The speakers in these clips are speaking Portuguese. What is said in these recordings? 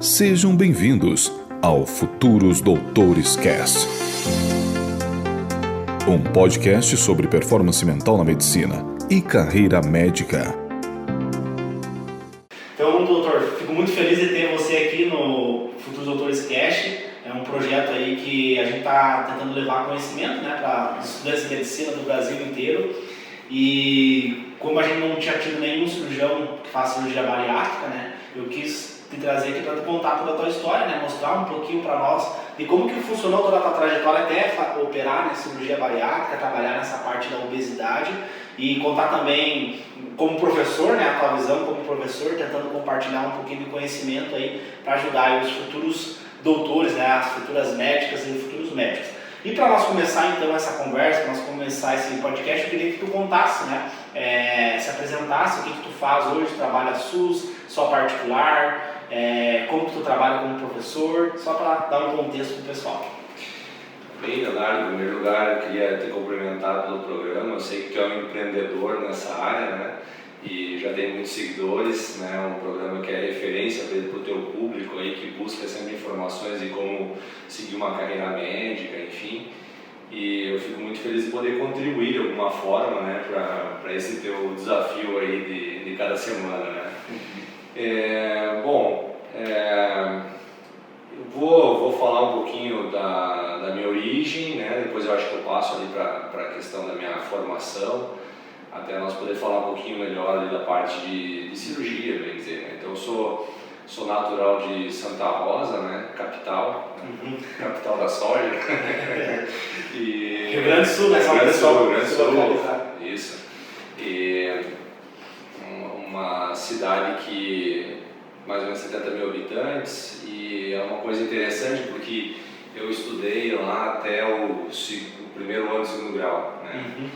Sejam bem-vindos ao Futuros Doutores Cast, um podcast sobre performance mental na medicina e carreira médica. Então, doutor, fico muito feliz de ter você aqui no Futuros Doutores Cast. É um projeto aí que a gente está tentando levar conhecimento, né, para os estudantes de medicina do Brasil inteiro. E como a gente não tinha tido nenhum cirurgião que faça cirurgia bariátrica, né, eu quis te trazer aqui para contar toda a tua história, né, mostrar um pouquinho para nós de como que funcionou toda a tua trajetória até operar, né, cirurgia bariátrica, trabalhar nessa parte da obesidade e contar também como professor, né, a tua visão como professor, tentando compartilhar um pouquinho de conhecimento aí para ajudar aí os futuros doutores, né, as futuras médicas e futuros médicos. E para nós começar então essa conversa, para nós começar esse podcast, eu queria que tu contasse, né, se apresentasse, o que tu faz hoje, trabalha SUS, só particular, como que tu trabalha como professor, só para dar um contexto para o pessoal. Bem, Leonardo, em primeiro lugar eu queria te cumprimentar pelo programa. Eu sei que tu é um empreendedor nessa área, né? E já tem muitos seguidores, né? Um programa que é referência para o teu público aí, que busca sempre informações de como seguir uma carreira médica, enfim. E eu fico muito feliz de poder contribuir de alguma forma, né? Para esse teu desafio aí de cada semana, né? Eu vou falar um pouquinho da minha origem, né? Depois eu acho que eu passo ali para a questão da minha formação, até nós poder falar um pouquinho melhor ali da parte de cirurgia, bem dizer, né? Então eu sou natural de Santa Rosa, né? Capital, capital da soja. Rio Grande do Sul, né? Rio Grande do Sul, isso. E uma cidade que mais ou menos 70 mil habitantes, e é uma coisa interessante porque eu estudei lá até o primeiro ano do segundo grau, né?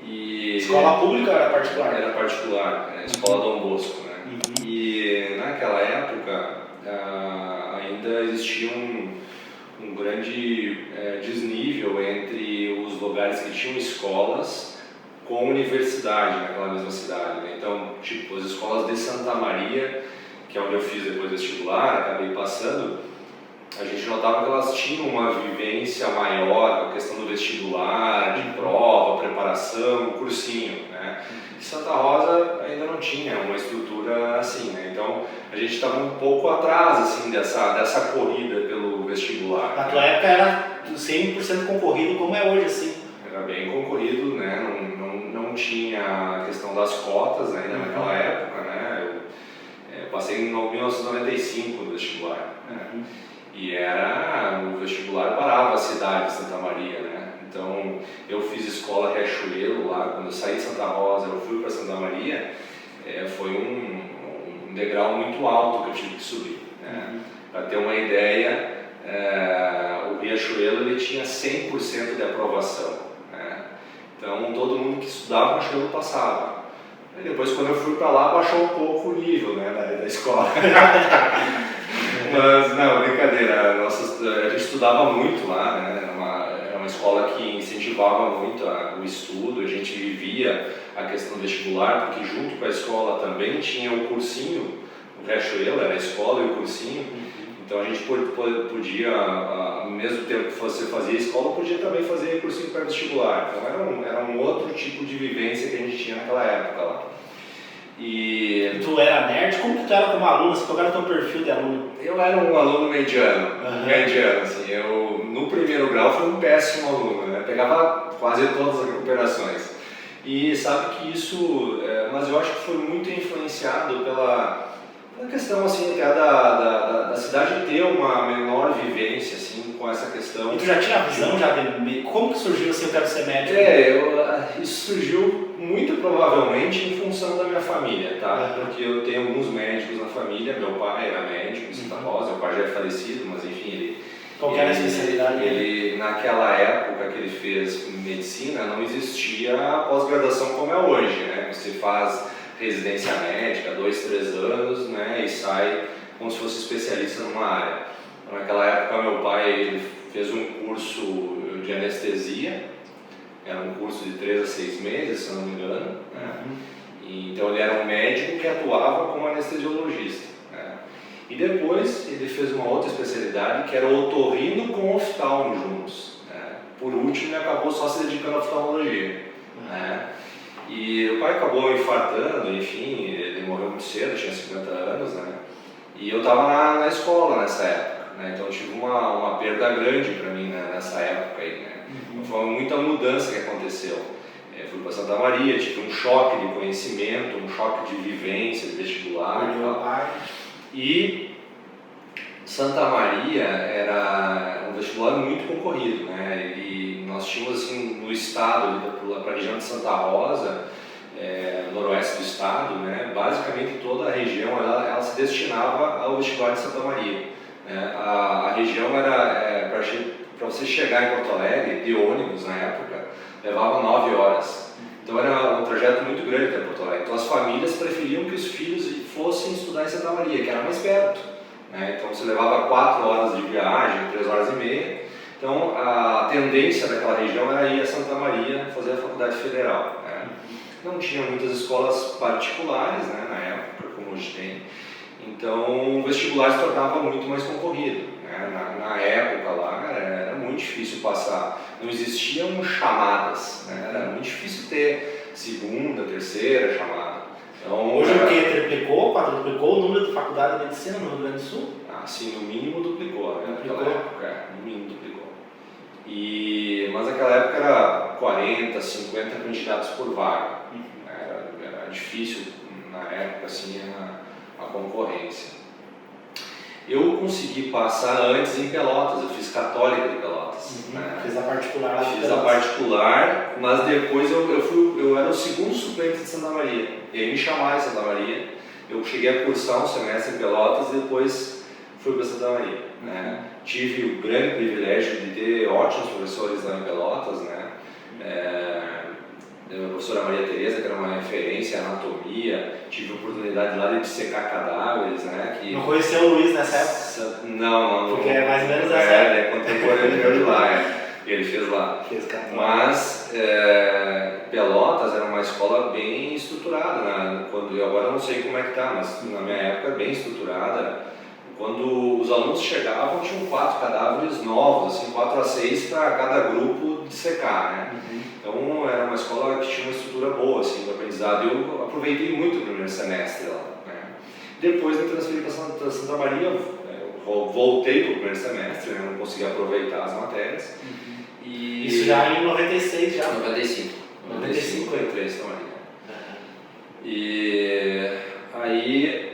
E escola pública ou era particular? Era particular, escola Dom Bosco, né? E naquela época ainda existia um grande desnível entre os lugares que tinham escolas com universidade naquela mesma cidade, né? Então, tipo, as escolas de Santa Maria, que é onde eu fiz depois vestibular, acabei passando, a gente notava que elas tinham uma vivência maior com a questão do vestibular, de prova, preparação, cursinho, né? E Santa Rosa ainda não tinha uma estrutura assim, né? Então a gente estava um pouco atrás assim dessa corrida pelo vestibular. Na tua época era 100% concorrido como é hoje, assim? Era bem concorrido, né? Não tinha a questão das cotas ainda naquela época, né? Eu passei em 1995 no vestibular, né? E o vestibular parava a cidade de Santa Maria, né? Então eu fiz escola Riachuelo lá, quando eu saí de Santa Rosa eu fui para Santa Maria, foi um degrau muito alto que eu tive que subir, né? Para ter uma ideia, o Riachuelo ele tinha 100% de aprovação, né? Então todo mundo que estudava no Riachuelo passava. E depois quando eu fui para lá baixou um pouco o nível, né, da escola. Mas não, brincadeira, a gente estudava muito lá, né? Era uma escola que incentivava muito o estudo, a gente vivia a questão vestibular, porque junto com a escola também tinha o cursinho, o Riachuelo era a escola e o cursinho, então a gente podia, ao mesmo tempo que você fazia escola, podia também fazer cursinho pré-vestibular, então era um outro tipo de vivência que a gente tinha naquela época lá. E tu era nerd? Como que tu era como aluno? Qual era o teu perfil de aluno? Eu era um aluno mediano, assim. Eu, no primeiro grau, fui um péssimo aluno, né? Pegava quase todas as recuperações. E sabe que isso, mas eu acho que foi muito influenciado pela questão, assim, até da cidade ter uma menor vivência, assim, com essa questão. E tu já tinha a visão, como que surgiu assim, eu quero ser médico? Isso surgiu muito provavelmente em função da minha família, tá? Porque eu tenho alguns médicos na família, meu pai era médico em Santa Rosa, meu pai já é falecido, mas enfim, qual era a especialidade? Ele, naquela época que ele fez medicina, não existia a pós-graduação como é hoje, né? Você faz residência médica, 2, 3 anos, né? E sai como se fosse especialista numa área. Então, naquela época, meu pai ele fez um curso de anestesia, era um curso de 3 a 6 meses, se não me engano, né? Então ele era um médico que atuava como anestesiologista, né? E depois ele fez uma outra especialidade que era otorrino com oftalmo juntos. Né? Por último, ele acabou só se dedicando à oftalmologia. Né? E o pai acabou infartando, enfim, ele morreu muito cedo, tinha 50 anos, né? E eu estava na escola nessa época, né? Então eu tive uma perda grande para mim, né, nessa época aí, né? Foi muita mudança que aconteceu. Fui para Santa Maria, tive um choque de conhecimento, um choque de vivência, de vestibular e tal. E Santa Maria era um vestibular muito concorrido, né? E nós tínhamos assim no estado, para a região de Santa Rosa, noroeste do estado, né? Basicamente toda a região ela se destinava ao vestibular de Santa Maria. Né? A região era, para você chegar em Porto Alegre, de ônibus na época, levava 9 horas. Então era um trajeto muito grande até Porto Alegre. Então as famílias preferiam que os filhos fossem estudar em Santa Maria, que era mais perto. Né? Então você levava 4 horas de viagem, 3 horas e meia. Então a tendência daquela região era ir a Santa Maria fazer a faculdade federal. Né? Não tinha muitas escolas particulares, né, na época, como hoje tem. Então o vestibular se tornava muito mais concorrido. Né? Na época lá era muito difícil passar. Não existiam chamadas. Né? Era muito difícil ter segunda, terceira chamada. Então, hoje o que? Triplicou, quadruplicou o número de faculdade de medicina no Rio Grande do Sul? Sim, no mínimo duplicou. Né? Duplicou? Naquela época, no mínimo duplicou. Mas naquela época era 40, 50 candidatos por vaga. Era difícil na época assim a concorrência. Eu consegui passar antes em Pelotas, eu fiz Católica de Pelotas. Né? Fiz a particular. Fiz a particular, mas depois eu era o segundo suplente de Santa Maria. E aí me chamaram em Santa Maria. Eu cheguei a cursar um semestre em Pelotas e depois fui para Santa Maria. Né? Tive o grande privilégio de ter ótimos professores lá em Pelotas. Né? A professora Maria Tereza, que era uma referência em anatomia, tive a oportunidade lá de dissecar cadáveres, né? Não conheceu o Luiz nessa época? Não. Porque é mais ou menos essa época. É contemporâneo meu de lá, ele fez lá. Mas Pelotas era uma escola bem estruturada, né? Agora eu não sei como é que tá, mas na minha época bem estruturada. Quando os alunos chegavam, tinham 4 cadáveres novos, assim, 4 a 6 para cada grupo dissecar, né? Então era uma escola que tinha uma estrutura boa, assim, do aprendizado. Eu aproveitei muito o primeiro semestre lá. Né? Depois me transferi para Santa Maria, eu voltei para o primeiro semestre, né? Não consegui aproveitar as matérias. E isso já em 96 já? 95 eu entrei em Santa Maria. E aí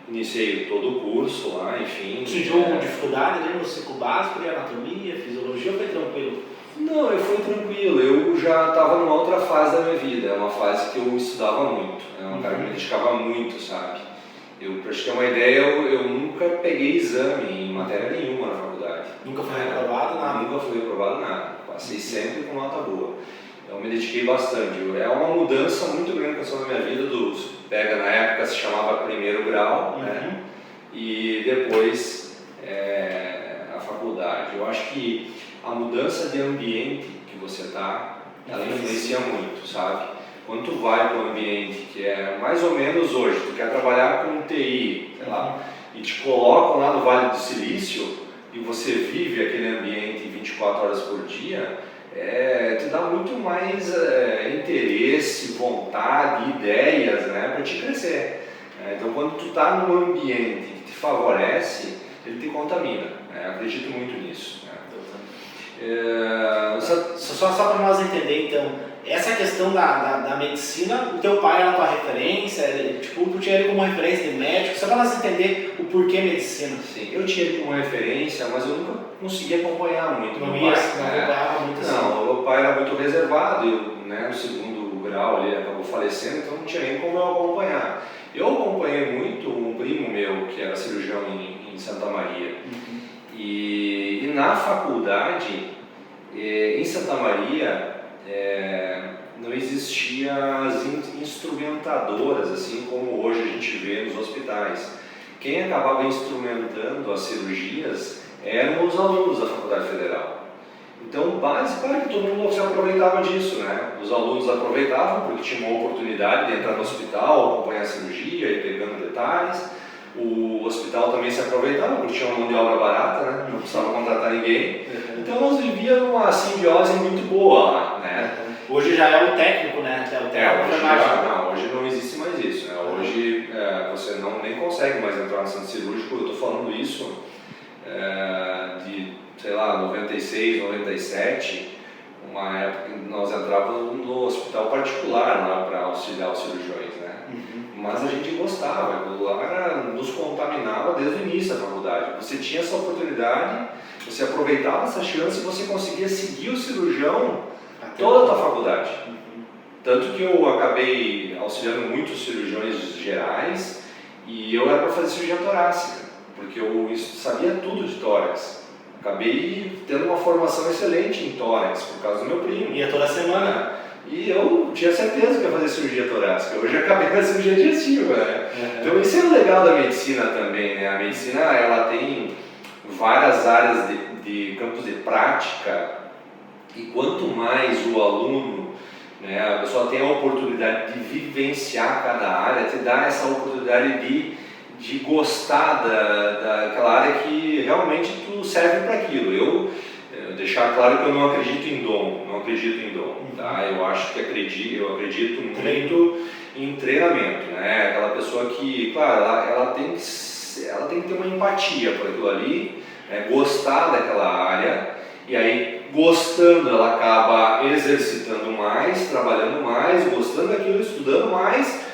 iniciei todo o curso lá, enfim. Sentiu dificuldade ali no ciclo básico de anatomia, fisiologia, ou foi tranquilo? Não, foi tranquilo. Eu já estava numa outra fase da minha vida, uma fase que eu estudava muito, um cara que me dedicava muito, sabe? Para te ter uma ideia, eu nunca peguei exame em matéria nenhuma na faculdade. Nunca foi reprovado nada? Nunca fui reprovado nada. Passei sempre com nota boa. Então me dediquei bastante. É uma mudança muito grande que aconteceu na minha vida. Pega na época se chamava primeiro grau, né? E depois a faculdade. Eu acho que a mudança de ambiente que você está, ela influencia muito, sabe? Quando tu vai para um ambiente que é mais ou menos hoje, tu quer trabalhar com TI, sei lá, e te colocam lá no Vale do Silício e você vive aquele ambiente 24 horas por dia, te dá muito mais interesse, vontade, ideias, né, para te crescer. Então quando tu está num ambiente que te favorece, ele te contamina. Acredito muito nisso. Só para nós entender, então, essa questão da medicina, o teu pai era a tua referência, tipo, tu tinha ele como referência de médico, só para nós entender o porquê medicina. Sim, eu tinha ele como referência, mas eu nunca consegui acompanhar muito. Não acompanhava muito assim. Não, o meu pai era muito reservado, no segundo grau ele acabou falecendo, então não tinha nem como eu acompanhar. Eu acompanhei muito um primo meu, que era cirurgião em Santa Maria. E na faculdade, em Santa Maria, não existiam as instrumentadoras, assim como hoje a gente vê nos hospitais. Quem acabava instrumentando as cirurgias eram os alunos da Faculdade Federal. Então, básico, claro que todo mundo se aproveitava disso, né? Os alunos aproveitavam porque tinham uma oportunidade de entrar no hospital, acompanhar a cirurgia e pegando detalhes. O hospital também se aproveitava porque tinha uma mão de obra barata, né? Não precisava contratar ninguém. Então, nós vivíamos uma simbiose muito boa lá, né? Hoje já é o técnico, né? Hoje não existe mais isso, né? Hoje você nem consegue mais entrar no centro cirúrgico. Eu estou falando isso de, sei lá, 96, 97, uma época que nós entrávamos no hospital particular lá para auxiliar os cirurgiões, né? Mas a gente gostava, lá nos contaminava desde o início da faculdade. Você tinha essa oportunidade, você aproveitava essa chance e você conseguia seguir o cirurgião toda a tua faculdade. Tanto que eu acabei auxiliando muitos cirurgiões gerais e eu era para fazer cirurgia torácica, porque eu sabia tudo de tórax. Acabei tendo uma formação excelente em tórax por causa do meu primo. Ia toda semana. E eu tinha certeza que ia fazer cirurgia torácica. Hoje eu acabei na cirurgia digestiva, né? Então isso é o legal da medicina também, né? A medicina, ela tem várias áreas de campos de prática, e quanto mais o aluno, né, a pessoa tem a oportunidade de vivenciar cada área, te dá essa oportunidade de gostar daquela área que realmente tu serve para aquilo. Eu deixar claro que eu não acredito em dom, tá? Eu acredito muito em treinamento, né? Aquela pessoa que, claro, ela tem que ter uma empatia por aquilo ali, gostar daquela área, e aí gostando ela acaba exercitando mais, trabalhando mais, gostando daquilo, estudando mais,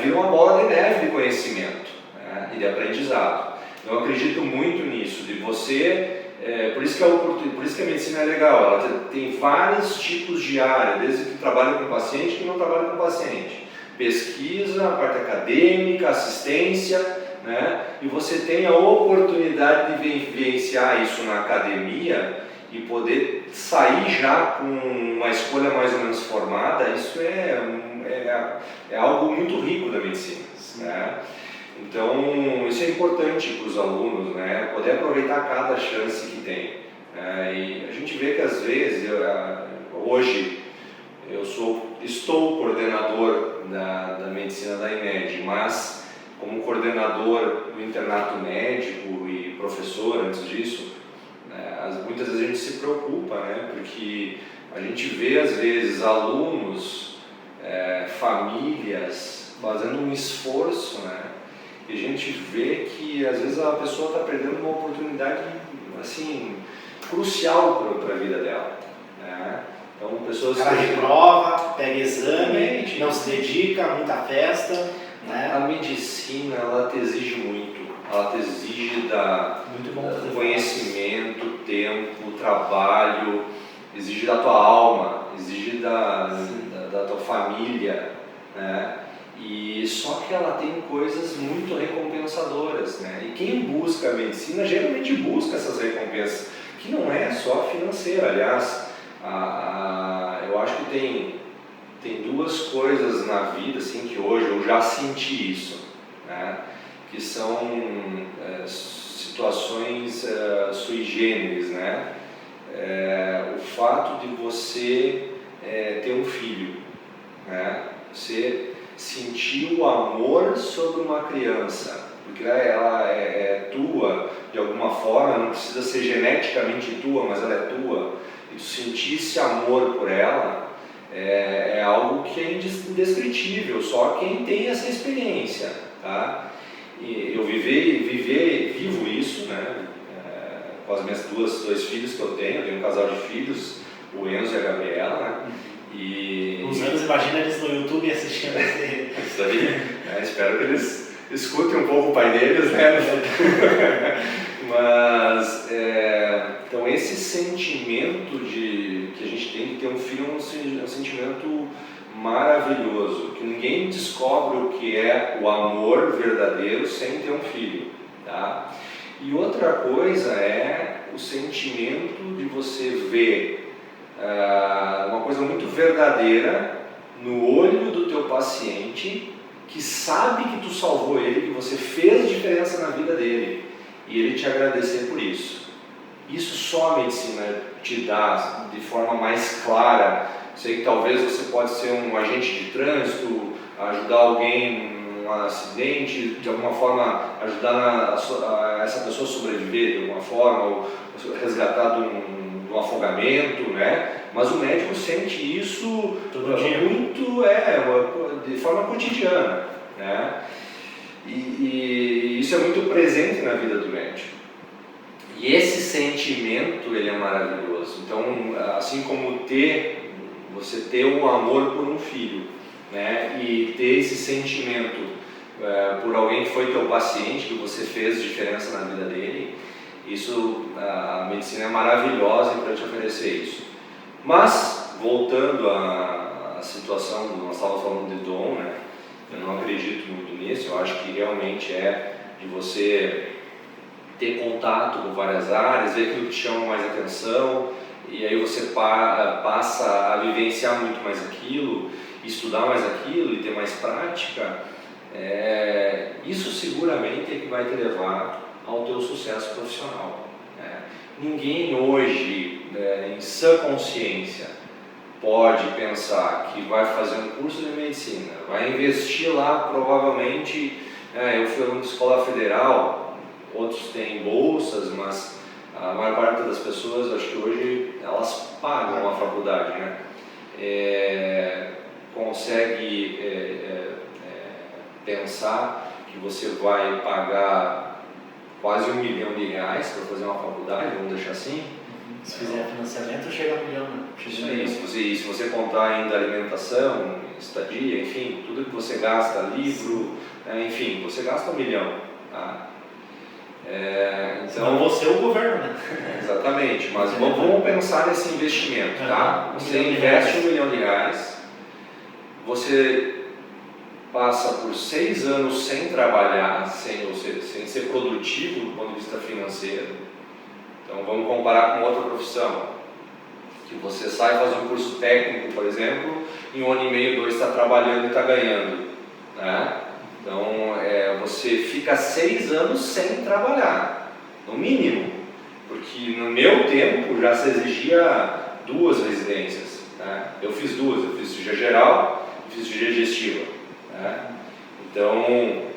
vira uma bola de neve de conhecimento, né? E de aprendizado. Então eu acredito muito nisso, de você. Por isso que a medicina é legal, ela tem vários tipos de área, desde que trabalha com paciente que não trabalha com paciente. Pesquisa, a parte acadêmica, assistência, né? E você tem a oportunidade de vivenciar isso na academia e poder sair já com uma escolha mais ou menos formada. Isso é algo muito rico da medicina, né? Então, isso é importante para os alunos, né? Poder aproveitar cada chance que tem. E a gente vê que às vezes, hoje, estou coordenador da medicina da IMED, mas como coordenador do internato médico e professor antes disso, muitas vezes a gente se preocupa, né? Porque a gente vê às vezes alunos, famílias fazendo um esforço, né? E a gente vê que às vezes a pessoa está perdendo uma oportunidade assim, crucial para a vida dela, né? Então, pessoas ela reprova, pega exame, não se dedica, muita festa, né? A medicina, ela te exige muito, ela te exige do conhecimento, tempo, trabalho, exige da tua alma, exige da tua família, né? E só que ela tem coisas muito recompensadoras, né? E quem busca a medicina geralmente busca essas recompensas, que não é só financeira. Aliás, eu acho que tem duas coisas na vida assim, que hoje eu já senti isso, né? Que são situações sui generis, né? O fato de você ter um filho, né? Você sentir o amor sobre uma criança, porque ela é tua de alguma forma, não precisa ser geneticamente tua, mas ela é tua, e tu sentir esse amor por ela é algo que é indescritível, só quem tem essa experiência, tá? E eu vivo isso, né? Com as minhas dois filhos que eu tenho um casal de filhos, o Enzo e a Gabriela, né? Os anos, imagina eles no YouTube assistindo isso aí, espero que eles escutem um pouco o pai deles, né? Mas, então esse sentimento que a gente tem que ter um filho é um sentimento maravilhoso, que ninguém descobre o que é o amor verdadeiro sem ter um filho, tá? E outra coisa é o sentimento de você ver uma coisa muito verdadeira no olho do teu paciente, que sabe que tu salvou ele, que você fez diferença na vida dele, e ele te agradecer por isso, Isso só a medicina te dá de forma mais clara. Sei que talvez você pode ser um agente de trânsito, ajudar alguém num acidente, de alguma forma ajudar essa pessoa a sobreviver de alguma forma, ou resgatar de um afogamento, né? Mas o médico sente isso muito de forma cotidiana, né? E isso é muito presente na vida do médico. E esse sentimento, ele é maravilhoso. Então, assim como você ter o amor por um filho, né? E ter esse sentimento por alguém que foi teu paciente, que você fez diferença na vida dele, isso, a medicina é maravilhosa para te oferecer isso. Mas, voltando à situação, nós estávamos falando de dom, né? Eu não acredito muito nisso, eu acho que realmente é de você ter contato com várias áreas, ver aquilo que te chama mais atenção, e aí você passa a vivenciar muito mais aquilo, estudar mais aquilo e ter mais prática. Isso seguramente é que vai te levar ao teu sucesso profissional. Ninguém hoje, em sã consciência, pode pensar que vai fazer um curso de medicina, vai investir lá provavelmente, eu fui aluno de escola federal, outros têm bolsas, mas a maior parte das pessoas, acho que hoje, elas pagam a faculdade, né? Consegue pensar que você vai pagar quase R$1 milhão para fazer uma faculdade, vamos deixar assim? Se fizer financiamento, chega a R$1 milhão, né? Isso aí, se você contar ainda alimentação, estadia, enfim, tudo que você gasta, livro, enfim, você gasta R$1 milhão, tá? Então você é o governo, né? Exatamente, mas vamos pensar nesse investimento, tá? Você investe R$1 milhão, você passa por 6 anos sem trabalhar, sem ser produtivo do ponto de vista financeiro. Então vamos comparar com outra profissão, que você sai e faz um curso técnico, por exemplo, em 1 ano e meio, 2 está trabalhando e está ganhando, né? Então você fica 6 anos sem trabalhar, no mínimo, porque no meu tempo já se exigia 2 residências, né? Eu fiz 2, eu fiz cirurgia geral e fiz cirurgia digestiva, né? Então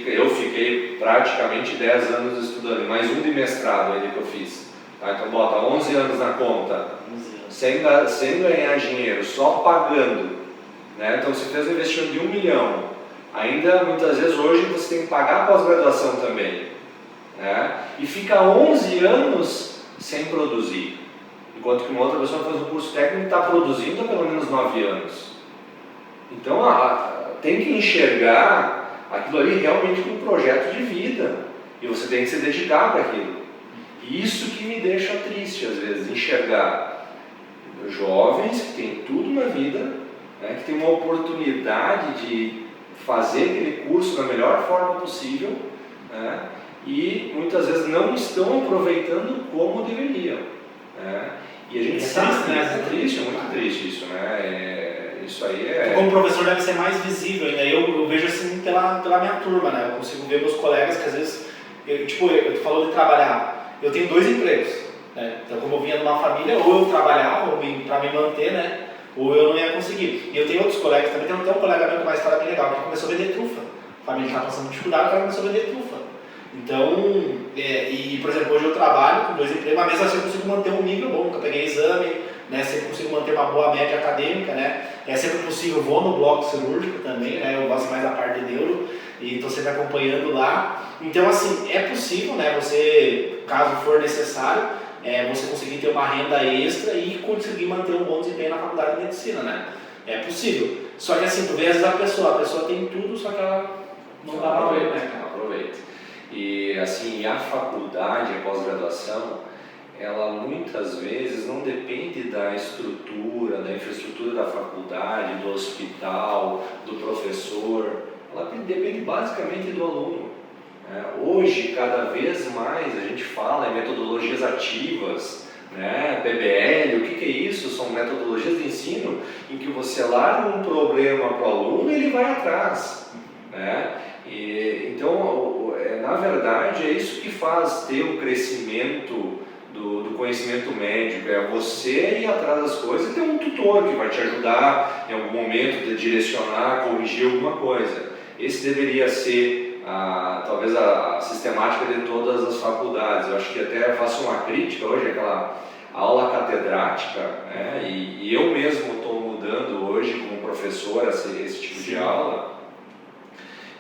eu fiquei praticamente 10 anos estudando, mais um de mestrado ainda que eu fiz, tá? Então bota 11 anos na conta, sem ganhar dinheiro, só pagando, né? Então você fez um investimento de R$1 milhão, ainda muitas vezes hoje você tem que pagar a pós-graduação também, né? E fica 11 anos sem produzir, enquanto que uma outra pessoa faz um curso técnico e está produzindo há pelo menos 9 anos. Então tem que enxergar aquilo ali realmente como um projeto de vida, e você tem que se dedicar para aquilo. E isso que me deixa triste às vezes, enxergar jovens que têm tudo na vida, né, que têm uma oportunidade de fazer aquele curso da melhor forma possível, né, e muitas vezes não estão aproveitando como deveriam, né? E a gente sabe, né? É triste, é muito triste isso, né? Isso aí como professor deve ser mais visível ainda. Eu vejo assim pela minha turma, né? Eu consigo ver meus colegas que às vezes, tu falou de trabalhar, eu tenho 2 empregos, né? Então como eu vinha de uma família, ou eu trabalhava para me manter, né? Ou eu não ia conseguir. E eu tenho outros colegas também, tem até um colega meu com uma história bem legal, que começou a vender trufa. A família estava passando dificuldade, o cara começou a vender trufa. Então, por exemplo, hoje eu trabalho com 2 empregos, mas mesmo assim eu consigo manter um nível bom, nunca peguei exame, né? Sempre consigo manter uma boa média acadêmica, né? É sempre possível, vou no bloco cirúrgico também, né? Eu gosto mais da parte de neuro e estou sempre acompanhando lá. Então, assim, é possível, né? Você, caso for necessário, você conseguir ter uma renda extra e conseguir manter um bom desempenho na faculdade de medicina, né? É possível. Só que assim, tu vê às vezes a pessoa tem tudo, só que ela não dá valor, né? Aproveita. E assim, a faculdade, a pós-graduação, ela muitas vezes não depende da estrutura, da infraestrutura da faculdade, do hospital, do professor, ela depende basicamente do aluno. Hoje, cada vez mais, a gente fala em metodologias ativas, né? PBL, o que é isso? São metodologias de ensino em que você larga um problema para o aluno e ele vai atrás, né? Então, na verdade, é isso que faz ter o crescimento do conhecimento médico, é você ir atrás das coisas e ter um tutor que vai te ajudar em algum momento, de direcionar, corrigir alguma coisa. Esse deveria ser talvez a sistemática de todas as faculdades. Eu acho que até faço uma crítica hoje, aquela aula catedrática, né? E eu mesmo estou mudando hoje como professor esse tipo de aula.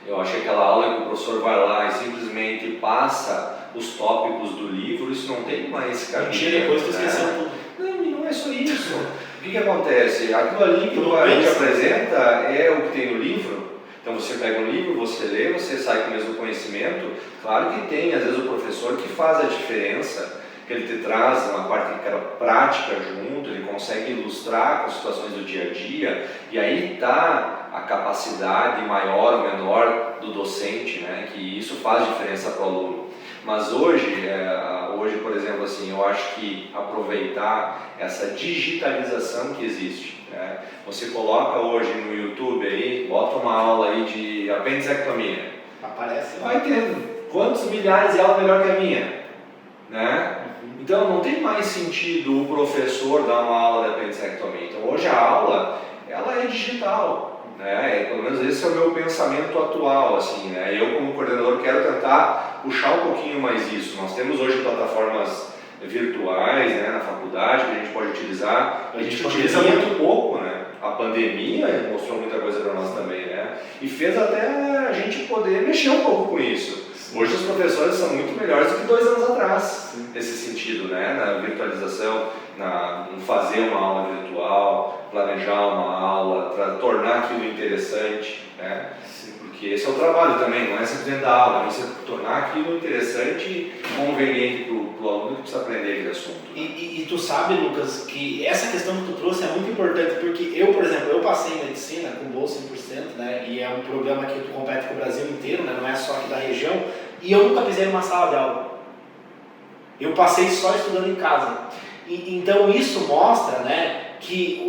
Eu acho que aquela aula que o professor vai lá e simplesmente passa os tópicos do livro, isso não tem mais caminho. Depois tu esqueceu tudo. Não, e não é só isso. O que acontece? Aquilo ali que a gente apresenta é o que tem no livro. Então você pega um livro, você lê, você sai com o mesmo conhecimento. Claro que tem, às vezes, o professor que faz a diferença, que ele te traz uma parte prática junto, ele consegue ilustrar com situações do dia a dia, e aí está a capacidade maior ou menor do docente, né? Que isso faz diferença para o aluno. Mas hoje, por exemplo, assim, eu acho que aproveitar essa digitalização que existe, né? Você coloca hoje no YouTube aí, bota uma aula aí de apendicectomia. Aparece. Vai ter quantos milhares de aulas melhor que a minha, né? Então não tem mais sentido o professor dar uma aula de apendicectomia. Então hoje a aula, ela é digital, né? Pelo menos esse é o meu pensamento atual, assim, né? Eu como coordenador quero tentar puxar um pouquinho mais isso. Nós temos hoje plataformas virtuais, né, na faculdade que a gente pode utilizar. A gente utiliza muito pouco, né? A pandemia mostrou muita coisa para nós também, né? E fez até a gente poder mexer um pouco com isso. Hoje os professores são muito melhores do que 2 anos atrás, nesse sentido, né? Na virtualização, em fazer uma aula virtual, planejar uma aula, para tornar aquilo interessante, né? Porque esse é o trabalho também, não é simplesmente dar aula, é você tornar aquilo interessante e conveniente para o aluno que precisa aprender aquele assunto. E tu sabe, Lucas, que essa questão que tu trouxe é muito importante, porque eu, por exemplo, eu passei em medicina com bolsa 100%, né? E é um programa que tu compete com o Brasil inteiro, né? Não é só aqui da região, e eu nunca pisei numa sala de aula. Eu passei só estudando em casa. Então isso mostra, né, que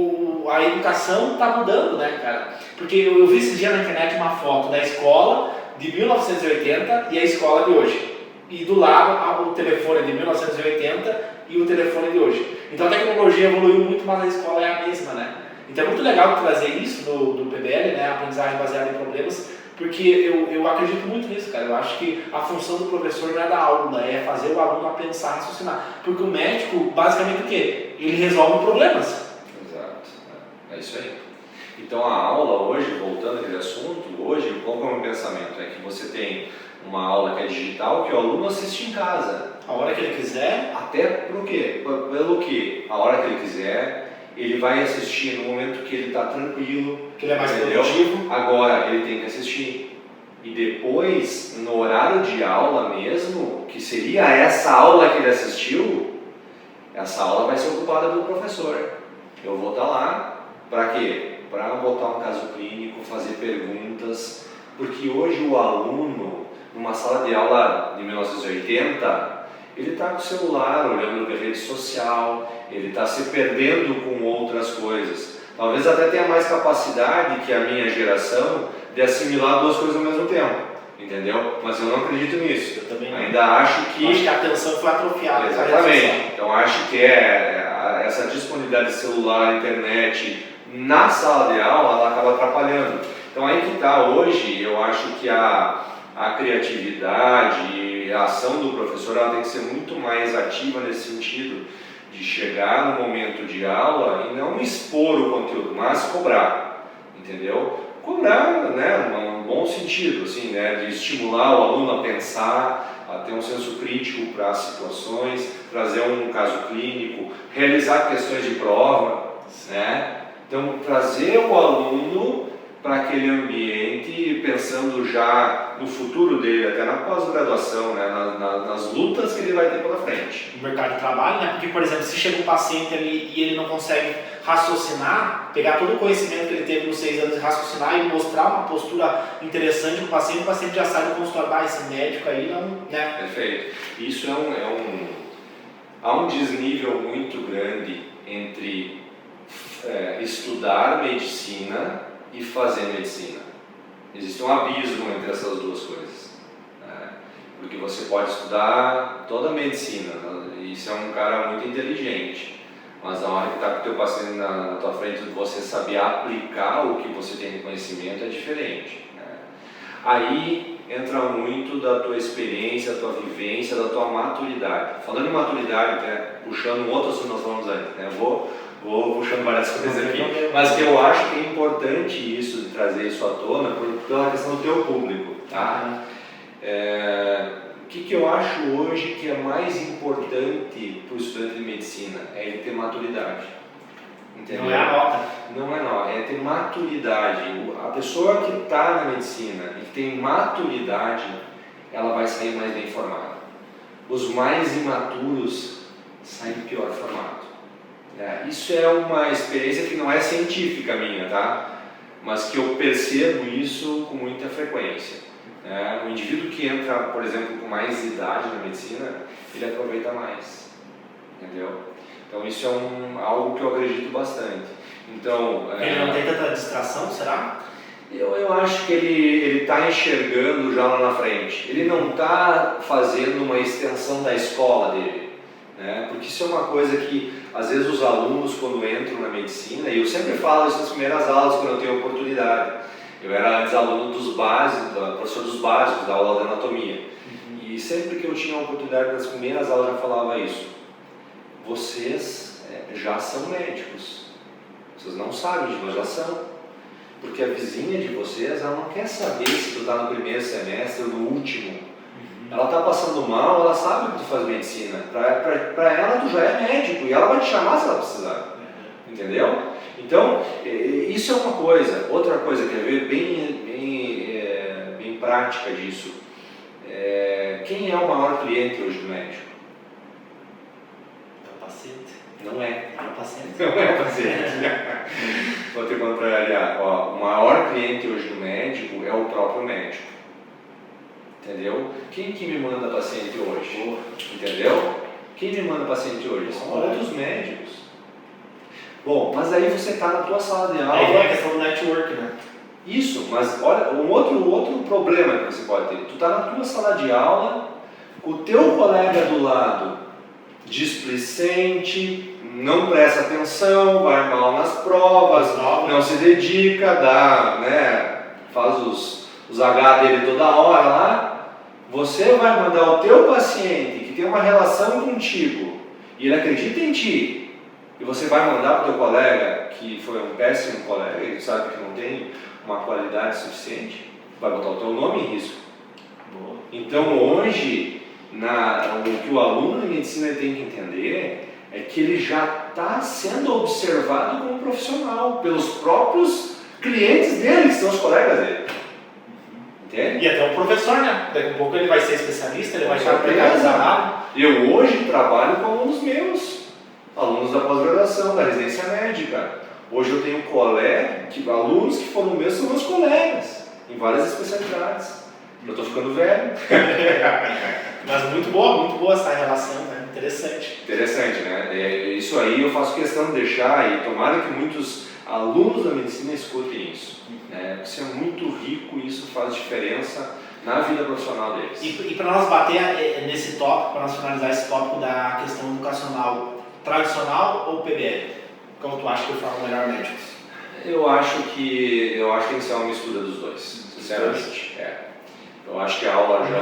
a educação está mudando, né, cara? Porque eu vi esse dia na internet uma foto da escola de 1980 e a escola de hoje. E do lado o telefone de 1980 e o telefone de hoje. Então a tecnologia evoluiu muito, mas a escola é a mesma, né? Então é muito legal trazer isso do PBL, né, aprendizagem baseada em problemas, porque eu acredito muito nisso, cara. Eu acho que a função do professor não é dar aula, é fazer o aluno a pensar, raciocinar. Porque o médico, basicamente o quê? Ele resolve problemas. Exato, é isso aí. Então a aula hoje, voltando àquele assunto, hoje qual é o meu pensamento? É que você tem uma aula que é digital, que o aluno assiste em casa. A hora que ele quiser. Até por quê? Pelo que? A hora que ele quiser, ele vai assistir no momento que ele está tranquilo, que ele é mais produtivo. Agora ele tem que assistir. E depois, no horário de aula mesmo, que seria essa aula que ele assistiu, essa aula vai ser ocupada pelo professor. Eu vou estar lá, para quê? Para botar um caso clínico, fazer perguntas, porque hoje o aluno, numa sala de aula de 1980, ele está com o celular, olhando para a rede social, ele está se perdendo com outras coisas. Talvez até tenha mais capacidade que a minha geração de assimilar 2 coisas ao mesmo tempo, entendeu? Mas eu não acredito nisso. Eu também não. Ainda acho que a atenção foi atrofiada. Exatamente. Então acho que essa disponibilidade de celular, internet na sala de aula, ela acaba atrapalhando. Então aí que está hoje, eu acho que a criatividade e a ação do professor ela tem que ser muito mais ativa nesse sentido, de chegar no momento de aula e não expor o conteúdo, mas cobrar, entendeu? Cobrar, né, num bom sentido, assim, né, de estimular o aluno a pensar, a ter um senso crítico para as situações, trazer um caso clínico, realizar questões de prova, né? Então, trazer o aluno para aquele ambiente, pensando já no futuro dele, até na pós-graduação, né? nas lutas que ele vai ter pela frente. No mercado de trabalho, né? Porque, por exemplo, se chega um paciente ali e ele não consegue raciocinar, pegar todo o conhecimento que ele teve nos 6 anos e raciocinar e mostrar uma postura interessante para o paciente já sai do consultório, esse médico aí não, né? Perfeito. Isso há um desnível muito grande entre estudar medicina e fazer medicina. Existe um abismo entre essas duas coisas, né? Porque você pode estudar toda a medicina, Isso é um cara muito inteligente. Mas a hora que está com o teu paciente na tua frente, você saber aplicar o que você tem de conhecimento é diferente, né? Aí entra muito da tua experiência, da tua vivência, da tua maturidade. Falando em maturidade, né, puxando um outro assunto que nós falamos antes, né, vou puxando várias coisas aqui, mas que eu acho que é importante isso, de trazer isso à tona, pela questão do teu público, tá? O que eu acho hoje que é mais importante para o estudante de medicina é ele ter maturidade. Entendeu? Não é a nota. Não é nota, é ter maturidade. A pessoa que está na medicina e que tem maturidade, ela vai sair mais bem formada. Os mais imaturos saem pior formados. Isso é uma experiência que não é científica minha, tá? Mas que eu percebo isso com muita frequência. O indivíduo que entra, por exemplo, com mais idade na medicina, ele aproveita mais, entendeu? Então isso é algo que eu acredito bastante. Então, ele não tem tanta distração, será? Eu acho que ele está enxergando já lá na frente. Ele não está fazendo uma extensão da escola dele, né? Porque isso é uma coisa que às vezes os alunos, quando entram na medicina, e eu sempre falo isso nas primeiras aulas quando eu tenho oportunidade. Eu era antes aluno dos básicos, professor dos básicos, da aula de anatomia. E sempre que eu tinha a oportunidade nas primeiras aulas eu já falava isso. Vocês já são médicos. Vocês não sabem, mas já são. Porque a vizinha de vocês, ela não quer saber se tu está no primeiro semestre ou no último. Ela está passando mal, ela sabe que tu faz medicina. Para ela tu já é médico e ela vai te chamar se ela precisar. Entendeu? Então, isso é uma coisa. Outra coisa que é ver bem prática disso. Quem é o maior cliente hoje do médico? É o paciente. Não é. É o paciente. Não é o paciente. Vou te contrariar. O maior cliente hoje do médico é o próprio médico. Entendeu? Quem que me manda paciente hoje? Entendeu? Quem me manda paciente hoje? São outros médicos. Bom, mas aí você está na tua sala de aula. Aí vem a questão do network, né? Isso, mas olha, um outro problema que você pode ter. Tu está na tua sala de aula, com o teu colega do lado displicente, não presta atenção, vai mal nas provas, não se dedica, faz os H dele toda hora lá. Você vai mandar o teu paciente que tem uma relação contigo e ele acredita em ti, e você vai mandar para o teu colega que foi um péssimo colega e sabe que não tem uma qualidade suficiente, vai botar o teu nome em risco. Boa. Então hoje, o que o aluno de medicina tem que entender é que ele já está sendo observado como profissional pelos próprios clientes dele, que são os colegas dele. Entende? E até o professor, né? Daqui a pouco ele vai ser especialista, ele vai estar precarizado. Eu hoje trabalho com alunos meus, alunos da pós-graduação, da residência médica. Hoje eu tenho alunos que foram meus, são meus colegas, em várias especialidades. Eu estou ficando velho. Mas muito boa essa relação, né? Interessante. Interessante, né? Isso aí eu faço questão de deixar e tomara que muitos alunos da medicina escutem isso. Isso é muito rico e isso faz diferença na vida profissional deles. E para nós bater nesse tópico, para nós finalizar esse tópico da questão educacional, tradicional ou PBL? Como tu acha que eu falo melhor médicos? Eu acho que tem que ser uma mistura dos dois, sinceramente. Eu acho que a aula já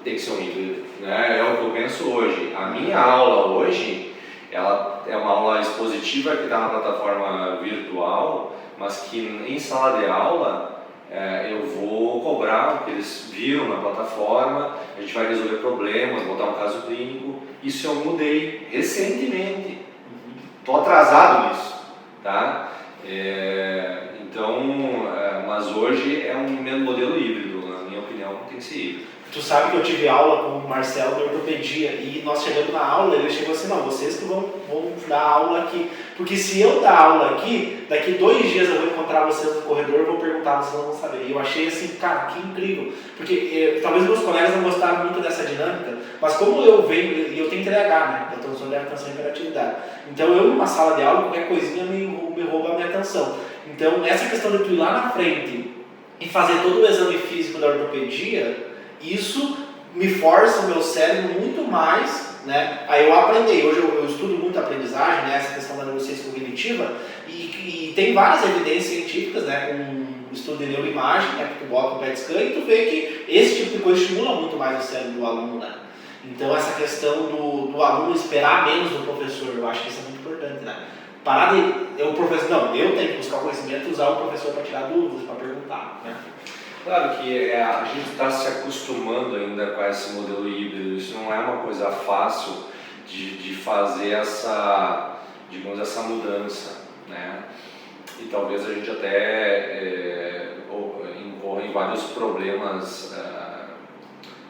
tem que ser um híbrido, né? É o que eu penso hoje. A minha aula hoje, ela é uma aula expositiva que está na plataforma virtual, mas que em sala de aula eu vou cobrar o que eles viram na plataforma, a gente vai resolver problemas, botar um caso clínico. Isso eu mudei recentemente. Estou atrasado nisso, tá? Mas hoje é um modelo híbrido, na minha opinião, tem que ser híbrido. Tu sabe que eu tive aula com o Marcelo de ortopedia e nós chegamos na aula, ele chegou assim, não, vocês que vão dar aula aqui, porque se eu dar aula aqui, daqui 2 dias eu vou encontrar vocês no corredor e vou perguntar, vocês não vão saber. E eu achei assim, cara, que incrível, porque talvez meus colegas não gostaram muito dessa dinâmica, mas como eu venho, e eu tenho TDAH, né, eu transtorno de atenção e hiperatividade, então eu numa sala de aula, qualquer coisinha me rouba a minha atenção. Então essa questão de tu ir lá na frente e fazer todo o exame físico da ortopedia, isso me força o meu cérebro muito mais, né? Aí eu aprendi, hoje eu estudo muito a aprendizagem, né? Essa questão da neurociência cognitiva, e tem várias evidências científicas, né? Com estudo de neuroimagem, né? Que tu bota o PET scan e tu vê que esse tipo de coisa estimula muito mais o cérebro do aluno, né? Então essa questão do aluno esperar menos do professor, eu acho que isso é muito importante, né? Parar de, o professor, não, eu tenho que buscar o conhecimento e usar o professor para tirar dúvidas, para perguntar, né? Claro que a gente está se acostumando ainda com esse modelo híbrido, isso não é uma coisa fácil de fazer essa, digamos, essa mudança, né? E talvez a gente até incorra em vários problemas,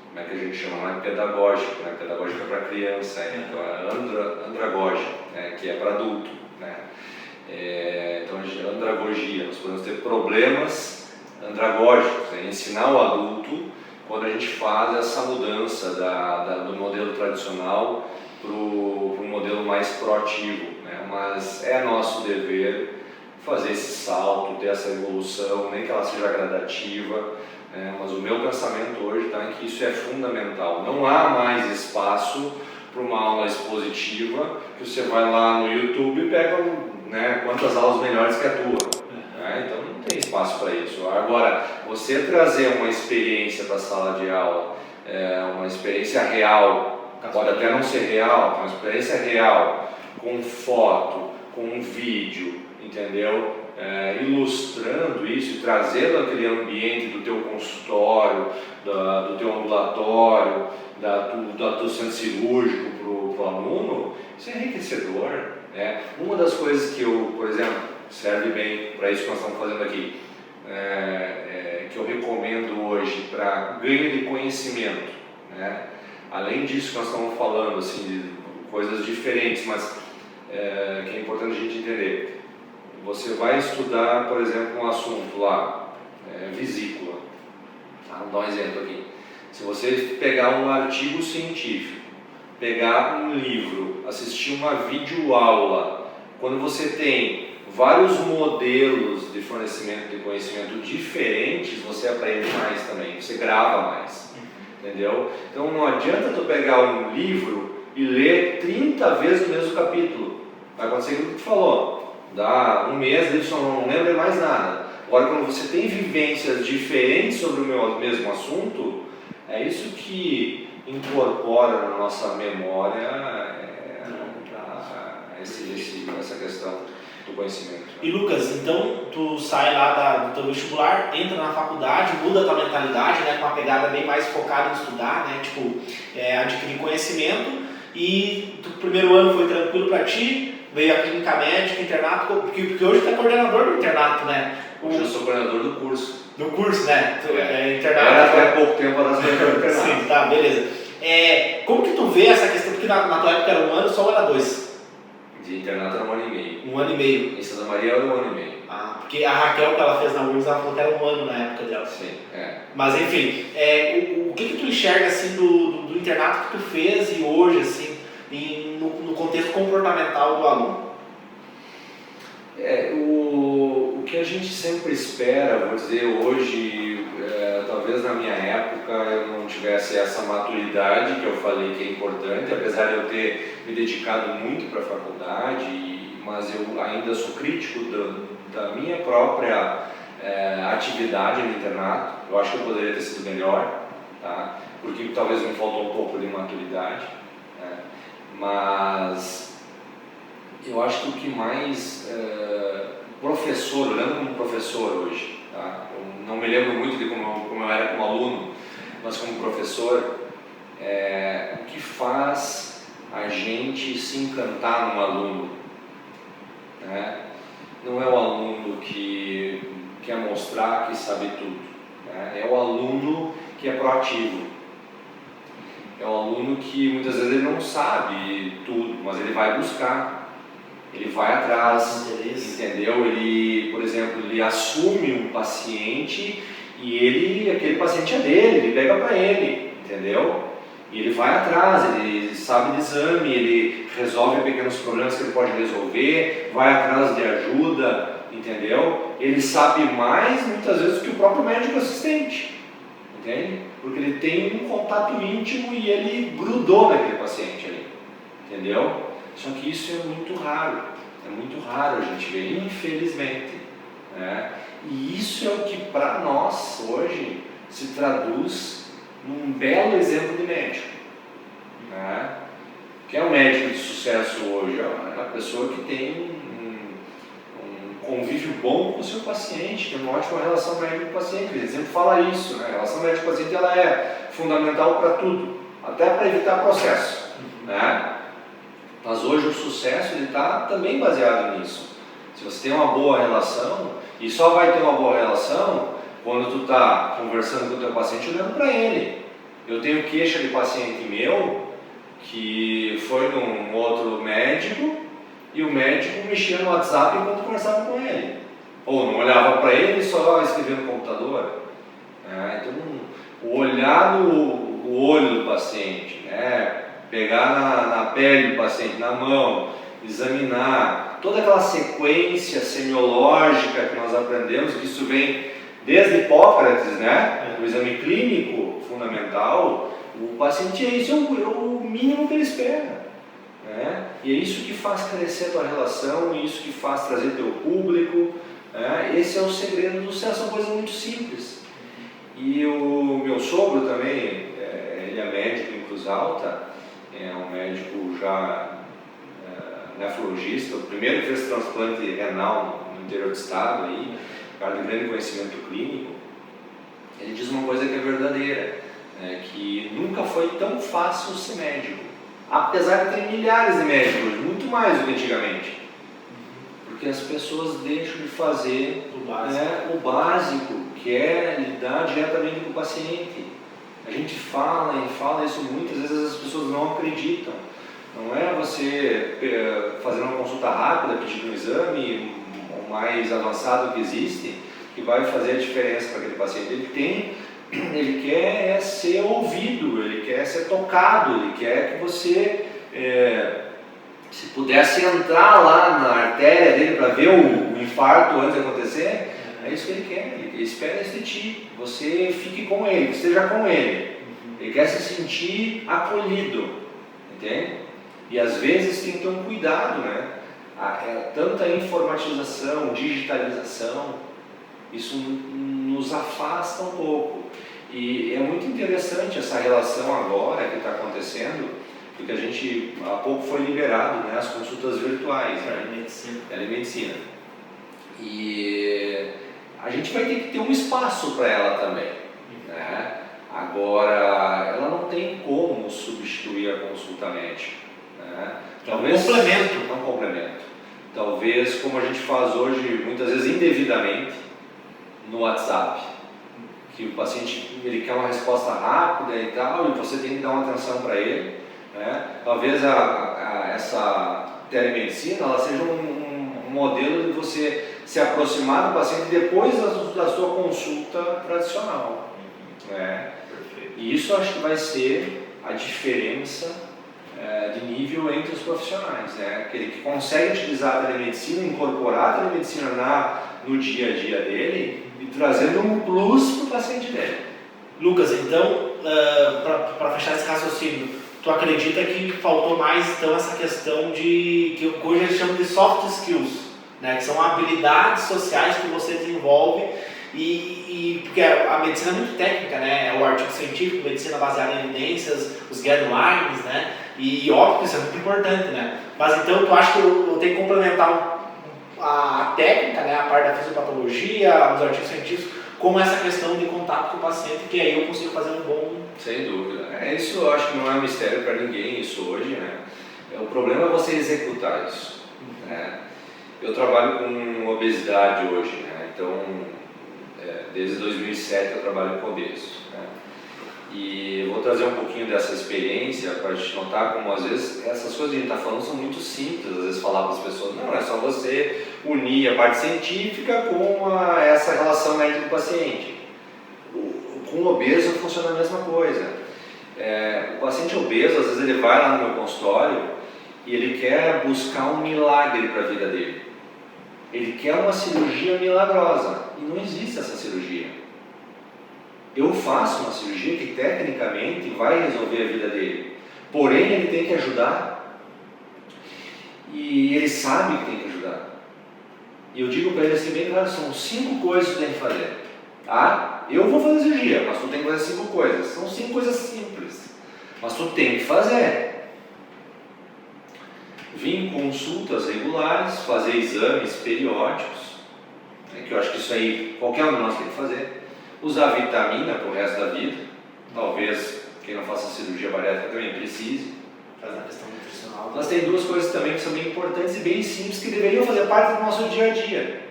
como é que a gente chama, né? Pedagógico, né? Pedagógico é para criança, então é andragógico, né? Que é para adulto, né? Então a gente, andragogia, nós podemos ter problemas andragógicos, né? Ensinar o adulto quando a gente faz essa mudança do modelo tradicional para o modelo mais proativo, né? Mas é nosso dever fazer esse salto, ter essa evolução, nem que ela seja gradativa, né? Mas o meu pensamento hoje é que isso é fundamental. Não há mais espaço para uma aula expositiva que você vai lá no YouTube e pega, né, quantas aulas melhores que a tua. Então não tem espaço para isso. Agora, você trazer uma experiência para a sala de aula, uma experiência real, pode até não ser real, uma experiência real, com foto, com vídeo, entendeu? Ilustrando isso e trazendo aquele ambiente do teu consultório, do teu ambulatório, do centro cirúrgico para o aluno, isso é enriquecedor. Uma das coisas que eu, por exemplo, serve bem para isso que nós estamos fazendo aqui, que eu recomendo hoje para ganho de conhecimento, né? Além disso que nós estamos falando, assim, de coisas diferentes, mas que é importante a gente entender. Você vai estudar, por exemplo, um assunto lá, vesícula. Vou dar um exemplo aqui. Se você pegar um artigo científico, pegar um livro, assistir uma videoaula, quando você tem vários modelos de fornecimento de conhecimento diferentes, você aprende mais também, você grava mais, entendeu? Então não adianta tu pegar um livro e ler 30 vezes o mesmo capítulo. Vai acontecer aquilo que tu falou, dá um mês, ele só não lembra mais nada. Agora, quando você tem vivências diferentes sobre o mesmo assunto, é isso que incorpora na nossa memória essa questão do conhecimento. E Lucas, então tu sai lá do teu vestibular, entra na faculdade, muda a tua mentalidade, né, com uma pegada bem mais focada em estudar, né, tipo, adquirir conhecimento, e o primeiro ano foi tranquilo para ti, veio a clínica médica, internato, porque hoje tu é coordenador do internato, né? Hoje eu sou coordenador do curso. Do curso, né? Internato. Era até pouco tempo atrás do internato. Sim, tá, beleza. Como que tu vê essa questão, porque na tua época era 1 ano, só era 2? De internato era 1 ano e meio. 1 ano e meio. Em Santa Maria era 1 ano e meio. Porque a Raquel, que ela fez na URGS, ela falou que era 1 ano na época dela. Sim, Mas enfim, o que tu enxerga assim do internato que tu fez e hoje, assim, no contexto comportamental do aluno? O que a gente sempre espera, vou dizer, hoje, talvez na minha época eu não tivesse essa maturidade que eu falei que é importante, apesar de eu ter me dedicado muito para a faculdade, mas eu ainda sou crítico da minha própria atividade no internato. Eu acho que eu poderia ter sido melhor, tá? Porque talvez me faltou um pouco de maturidade, né? Mas eu acho que o que mais professor, eu lembro como professor hoje, tá? Eu não me lembro muito de como eu era como aluno, mas como professor, o que faz a gente se encantar num aluno, né? Não é o aluno que quer mostrar que sabe tudo, né? É o aluno que é proativo, é o aluno que muitas vezes ele não sabe tudo, mas ele vai buscar, ele vai atrás, entendeu? Ele, por exemplo, ele assume um paciente e aquele paciente é dele, ele pega para ele, entendeu? E ele vai atrás, ele sabe de exame, ele resolve pequenos problemas que ele pode resolver, vai atrás de ajuda, entendeu? Ele sabe mais muitas vezes que o próprio médico assistente, entende? Porque ele tem um contato íntimo e ele grudou naquele paciente ali. entendeu? Só que isso é muito raro a gente ver, infelizmente, né? E isso é o que para nós hoje se traduz num belo exemplo de médico, né? Quem é um médico de sucesso hoje? É a pessoa que tem um convívio bom com o seu paciente, tem uma ótima relação médico-paciente. Ele sempre fala isso, né? A relação médico-paciente ela é fundamental para tudo, até para evitar processo, né? Mas hoje o sucesso ele está também baseado nisso. Se você tem uma boa relação, e só vai ter uma boa relação quando tu está conversando com o teu paciente olhando para ele. Eu tenho queixa de paciente meu que foi num outro médico e o médico mexia no WhatsApp enquanto conversava com ele. Ou não olhava para ele, só escrevia no computador. Então, o olhar no olho do paciente, né? Pegar na pele do paciente, na mão, examinar, toda aquela sequência semiológica que nós aprendemos, que isso vem desde Hipócrates, né? O exame clínico fundamental, o paciente isso é o mínimo que ele espera, né? E é isso que faz crescer a tua relação, é isso que faz trazer teu público, né? Esse é o segredo do sucesso, são coisas muito simples. E o meu sogro também, ele é médico em Cruz Alta, é um médico já nefrologista, o primeiro que fez transplante renal no interior do estado, aí, cara de grande conhecimento clínico. Ele diz uma coisa que é verdadeira, que nunca foi tão fácil ser médico, apesar de ter milhares de médicos, muito mais do que antigamente, porque as pessoas deixam de fazer o básico, que é lidar diretamente com o paciente. A gente fala isso muitas vezes, as pessoas não acreditam. Não é você fazer uma consulta rápida, pedindo um exame o mais avançado que existe, que vai fazer a diferença para aquele paciente. Ele quer ser ouvido, ele quer ser tocado, ele quer que você, se pudesse entrar lá na artéria dele para ver o infarto antes de acontecer, é isso que ele quer, ele espera isso de ti, você fique com ele, que esteja com ele. Ele quer se sentir acolhido, entende? E às vezes tem que ter um cuidado, né? Tanta informatização, digitalização, isso nos afasta um pouco. E é muito interessante essa relação agora que está acontecendo, porque a gente há pouco foi liberado, né, as consultas virtuais, telemedicina. E a gente vai ter que ter um espaço para ela também, né? Agora, ela não tem como substituir a consulta médica, né? Talvez É um complemento. Talvez, como a gente faz hoje, muitas vezes indevidamente, no WhatsApp, que o paciente ele quer uma resposta rápida e tal, e você tem que dar uma atenção para ele, né? Talvez essa telemedicina ela seja um modelo de você se aproximar do paciente depois da sua consulta tradicional, né? E isso eu acho que vai ser a diferença de nível entre os profissionais, né? Aquele que consegue utilizar a telemedicina, incorporar a telemedicina no dia a dia dele e trazendo um plus para o paciente dele. Lucas, então, para fechar esse raciocínio, tu acredita que faltou mais então essa questão que hoje eles chamam de soft skills, né? Que são habilidades sociais que você desenvolve porque a medicina é muito técnica, né? É o artigo científico, medicina baseada em evidências, os guidelines, né? E óbvio que isso é muito importante, né? Mas então tu acha que eu tenho que complementar a técnica, né? A parte da fisiopatologia, os artigos científicos, com essa questão de contato com o paciente, que aí eu consigo fazer um bom... Sem dúvida. Isso eu acho que não é um mistério para ninguém, isso hoje, né? O problema é você executar isso, né? Eu trabalho com obesidade hoje, né? Então, desde 2007 eu trabalho com obesos, né? E eu vou trazer um pouquinho dessa experiência para a gente notar como às vezes essas coisas que a gente está falando são muito simples, às vezes falar para as pessoas, não, é só você unir a parte científica com essa relação médico-paciente. Com o obeso funciona a mesma coisa. O paciente obeso, às vezes ele vai lá no meu consultório e ele quer buscar um milagre para a vida dele. Ele quer uma cirurgia milagrosa e não existe essa cirurgia. Eu faço uma cirurgia que tecnicamente vai resolver a vida dele, porém ele tem que ajudar e ele sabe que tem que ajudar. E eu digo para ele assim, bem claro, são 5 coisas que tu tem que fazer. Tá? Eu vou fazer cirurgia, mas tu tem que fazer 5 coisas. São 5 coisas simples, mas tu tem que fazer. Vir em consultas regulares, fazer exames periódicos, que eu acho que isso aí qualquer um de nós tem que fazer. Usar vitamina pro resto da vida. Talvez quem não faça cirurgia bariátrica também precise. Fazer a questão nutricional. Mas tem 2 coisas também que são bem importantes e bem simples que deveriam fazer parte do nosso dia a dia: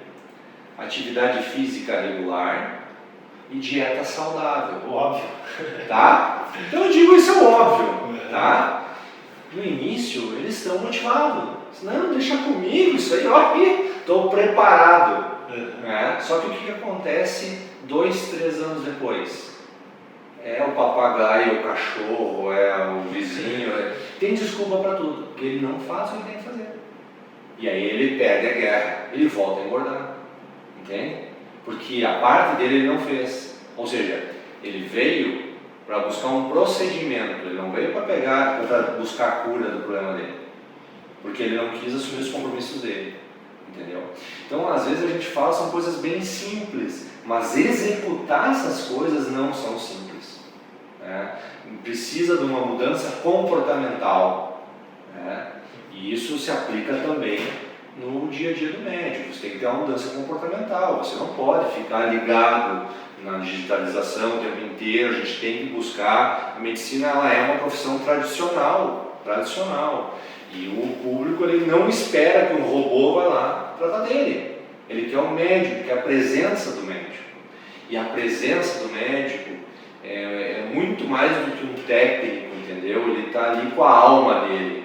atividade física regular e dieta saudável. Óbvio. Tá? Então eu digo isso é óbvio. Tá? No início eles estão motivados. Não, deixa comigo isso aí, ó, estou preparado. Só que o que acontece 2, 3 anos depois? É o papagaio, é o cachorro, é o vizinho, tem desculpa para tudo, porque ele não faz o que tem que fazer. E aí ele perde a guerra, ele volta a engordar, entende? Porque a parte dele ele não fez, ou seja, ele veio para buscar um procedimento, ele não veio para buscar a cura do problema dele, porque ele não quis assumir os compromissos dele, entendeu? Então às vezes a gente fala, são coisas bem simples, mas executar essas coisas não são simples. Precisa de uma mudança comportamental, e isso se aplica também no dia a dia do médico. Você tem que ter uma mudança comportamental, você não pode ficar ligado na digitalização o tempo inteiro. A gente tem que buscar, a medicina ela é uma profissão tradicional, e o público ele não espera que um robô vá lá tratar dele, ele quer o médico, quer a presença do médico, e a presença do médico é muito mais do que um técnico, entendeu? Ele está ali com a alma dele,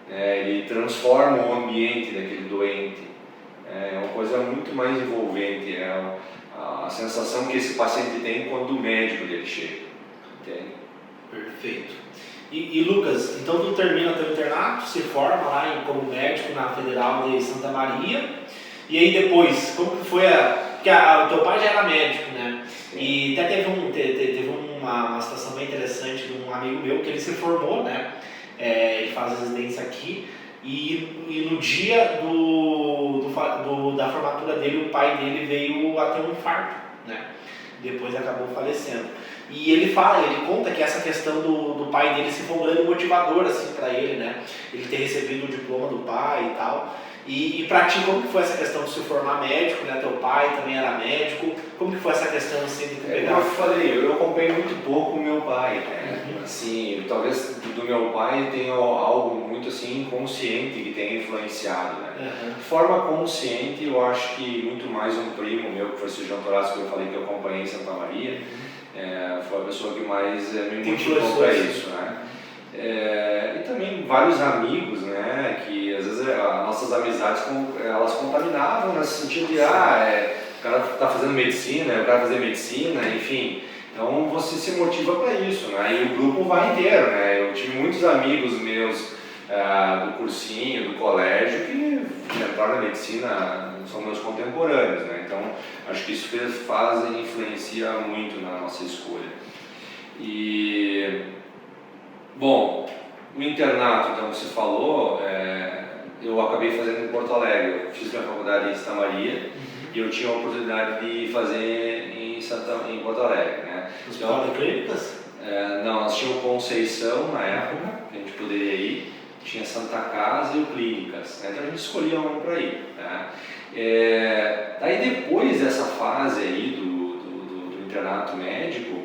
ele transforma o ambiente daquele doente, é uma coisa muito mais envolvente, é a sensação que esse paciente tem quando o médico dele chega, entende? Perfeito. E Lucas, então tu termina teu internato, se forma lá como médico na Federal de Santa Maria, e aí depois, como que foi porque o teu pai já era médico, né? E até teve uma situação bem interessante de um amigo meu que ele se formou, né? Ele faz residência aqui, e no dia da formatura dele, o pai dele veio a ter um infarto, né? Depois acabou falecendo. E ele conta que essa questão do pai dele se foi um grande motivador assim, para ele, né? Ele ter recebido o diploma do pai e tal. E para ti, como que foi essa questão de se formar médico, né? Teu pai também era médico, como que foi essa questão assim de pegar? Como eu falei, eu acompanhei muito pouco o meu pai, né? Assim, talvez do meu pai tenha algo muito assim inconsciente que tenha influenciado, né? De forma consciente, eu acho que muito mais um primo meu, que foi o cirurgião torácico, que eu falei que eu acompanhei em Santa Maria, foi a pessoa que mais me motivou para isso, né? E também vários amigos, né, que às vezes as nossas amizades elas contaminavam nesse sentido de o cara está fazendo medicina, eu quero fazer medicina, enfim. Então você se motiva para isso, né? E o grupo vai inteiro, né? Eu tive muitos amigos meus do cursinho, do colégio, que entraram na medicina, são meus contemporâneos, né? Então acho que isso influencia muito na nossa escolha. Bom, o internato, então, você falou, eu acabei fazendo em Porto Alegre. Eu fiz minha faculdade em Santa Maria e eu tinha a oportunidade de fazer em Porto Alegre, né? Hospital de Clínicas? Não, nós tínhamos Conceição na época, que a gente poderia ir, tinha Santa Casa e o Clínicas, né? Então a gente escolhia um para ir, né? Daí depois dessa fase aí do internato médico,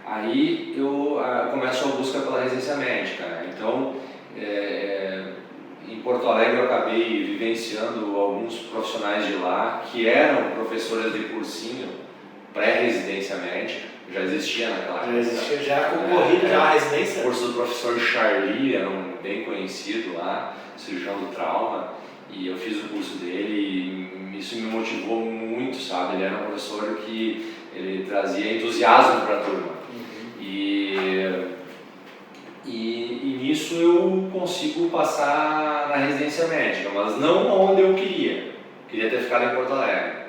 aí eu começo a busca pela residência médica, né? Então, em Porto Alegre eu acabei vivenciando alguns profissionais de lá que eram professores de cursinho pré-residência médica, já existia naquela época. Já existia, já era concorrido já a residência? O curso do professor Charlie era bem conhecido lá, cirurgião do trauma, e eu fiz o curso dele e isso me motivou muito, sabe? Ele era um professor que ele trazia entusiasmo para a turma. E nisso eu consigo passar na residência médica, mas não onde eu queria ter ficado em Porto Alegre.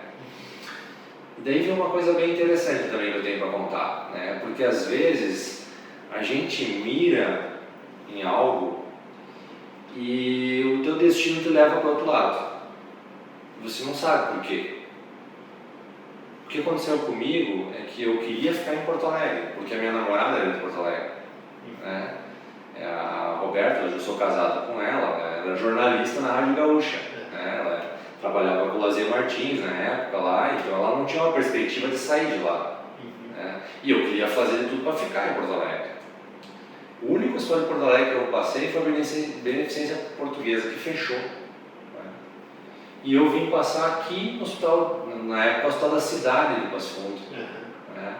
E daí vem uma coisa bem interessante também que eu tenho para contar, né? Porque às vezes a gente mira em algo e o teu destino te leva para o outro lado. Você não sabe por quê. O que aconteceu comigo é que eu queria ficar em Porto Alegre, porque a minha namorada era de Porto Alegre. Né? A Roberta, hoje eu sou casado com ela era jornalista na Rádio Gaúcha. Né? Ela trabalhava com o Lazier Martins na época lá, então ela não tinha uma perspectiva de sair de lá. Né? E eu queria fazer tudo para ficar em Porto Alegre. O único hospital de Porto Alegre que eu passei foi a Beneficência Portuguesa, que fechou. Né? E eu vim passar aqui no hospital, na época, o Hospital da Cidade de Passo Fundo. Né?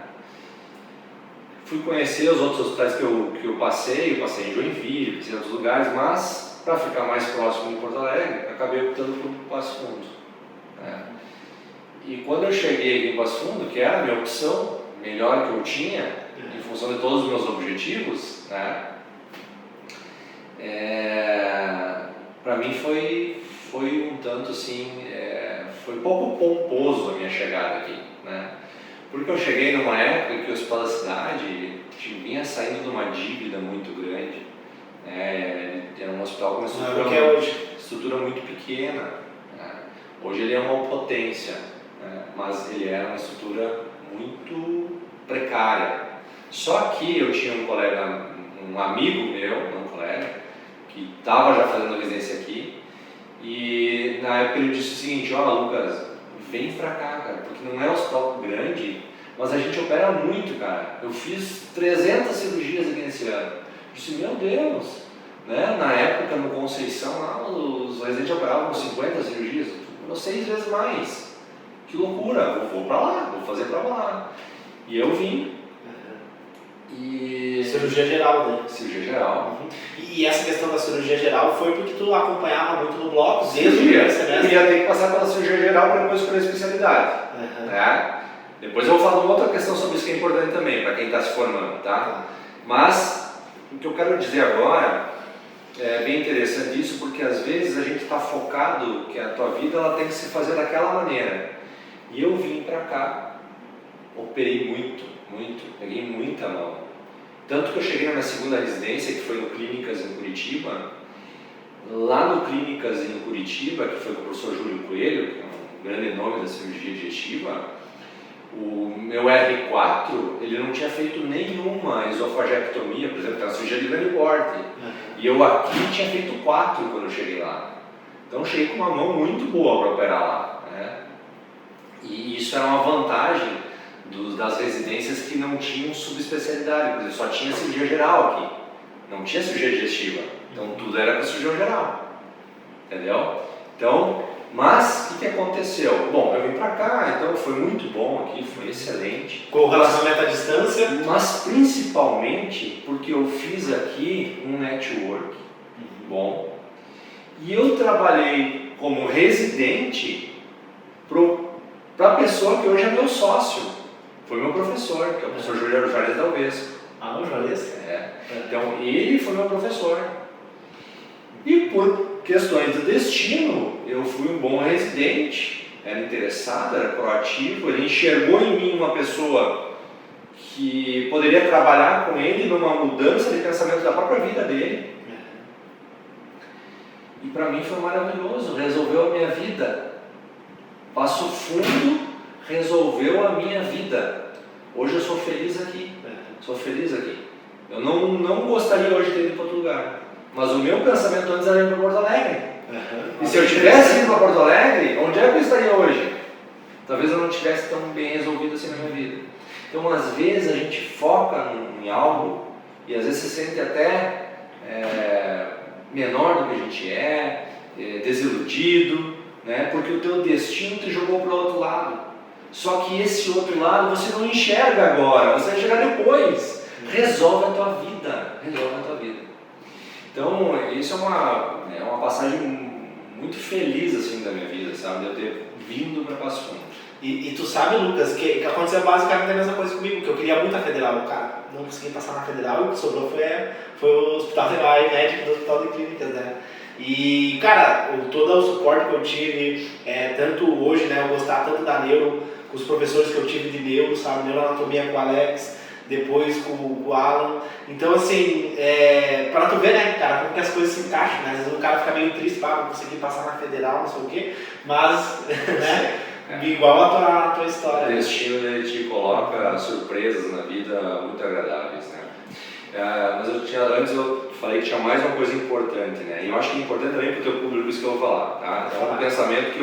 Fui conhecer os outros hospitais que eu passei em Joinville, passei em outros lugares, mas para ficar mais próximo de Porto Alegre, acabei optando por Passo Fundo. Né? E quando eu cheguei aqui em Passo Fundo, que era a minha opção, melhor que eu tinha, em função de todos os meus objetivos, né? Para mim foi um tanto assim, foi pouco pomposo a minha chegada aqui, né? Porque eu cheguei numa época em que o Hospital da Cidade vinha saindo de uma dívida muito grande, né? Era um hospital com uma estrutura muito pequena, né? Hoje ele é uma potência, né? Mas ele era uma estrutura muito precária. Só que eu tinha um colega, um amigo meu, não um colega, que estava já fazendo residência aqui, e na época ele disse o seguinte: ó, Lucas, vem pra cá, cara, porque não é um hospital grande, mas a gente opera muito, cara. Eu fiz 300 cirurgias aqui nesse ano. Eu disse, meu Deus, né? Na época no Conceição, lá, os residentes operavam 50 cirurgias, 6 vezes mais. Que loucura, vou pra lá, vou fazer pra lá. E eu vim. E... Cirurgia geral, né? Cirurgia geral. E essa questão da cirurgia geral foi porque tu acompanhava muito no bloco, desde o primeiro semestre? Eu ia ter que passar pela cirurgia geral para depois escolher a especialidade. Né? Depois eu vou falar uma outra questão sobre isso que é importante também, para quem está se formando, tá? Mas, o que eu quero dizer agora é bem interessante isso, porque às vezes a gente está focado que a tua vida ela tem que se fazer daquela maneira. E eu vim para cá, operei muito, peguei muita mão. Tanto que eu cheguei na minha segunda residência, que foi no Clínicas em Curitiba. Lá no Clínicas em Curitiba, que foi com o professor Júlio Coelho, que é um grande nome da cirurgia digestiva, o meu R4, ele não tinha feito nenhuma esofagectomia, por exemplo, que é uma cirurgia de grande porte. E eu aqui tinha feito 4 quando eu cheguei lá. Então eu cheguei com uma mão muito boa para operar lá. Né? E isso era uma vantagem das residências que não tinham subespecialidade, por exemplo, só tinha cirurgia geral aqui, não tinha cirurgia digestiva, então tudo era para cirurgia geral, entendeu? Então, mas o que aconteceu? Bom, eu vim para cá, então foi muito bom aqui, foi excelente. Com o relacionamento à distância? Mas principalmente porque eu fiz aqui um network bom, e eu trabalhei como residente para a pessoa que hoje é meu sócio. Foi meu professor, que é o professor Júlio Juarez Dalvesco. Ah, o Juarez? Então, ele foi meu professor. E por questões de destino, eu fui um bom residente, era interessado, era proativo, ele enxergou em mim uma pessoa que poderia trabalhar com ele numa mudança de pensamento da própria vida dele. E para mim foi maravilhoso, resolveu a minha vida. Passo Fundo resolveu a minha vida. Hoje eu sou feliz aqui. Sou feliz aqui. Eu não gostaria hoje de ter ido para outro lugar. Mas o meu pensamento antes era ir para Porto Alegre. E se eu tivesse ido para Porto Alegre, onde é que eu estaria hoje? Talvez eu não tivesse tão bem resolvido assim na minha vida. Então, às vezes, a gente foca em algo e às vezes se sente até menor do que a gente desiludido, né? Porque o teu destino te jogou para o outro lado. Só que esse outro lado você não enxerga agora, você vai chegar depois. Resolve a tua vida, resolve a tua vida. Então, isso é uma passagem muito feliz assim da minha vida, sabe? De eu ter vindo para Passo Fundo. E tu sabe, Lucas, que aconteceu basicamente a mesma coisa comigo, que eu queria muito a Federal, cara. Não consegui passar na Federal e o que sobrou foi o hospital médico do Hospital de Clínicas, né? E, cara, todo o suporte que eu tive, tanto hoje, né, eu gostar tanto da neuro, com os professores que eu tive de neuro, sabe, neuroanatomia com o Alex, depois com o Alan. Então, assim, pra tu ver, né, cara, como que as coisas se encaixam, né? Às vezes o cara fica meio triste, não consegui passar na federal, não sei o quê, mas, né, igual a tua história. O destino, ele te coloca surpresas na vida muito agradáveis, né? Mas antes eu falei que tinha mais uma coisa importante, né? E eu acho que é importante também para o teu público isso que eu vou falar, tá? É um pensamento que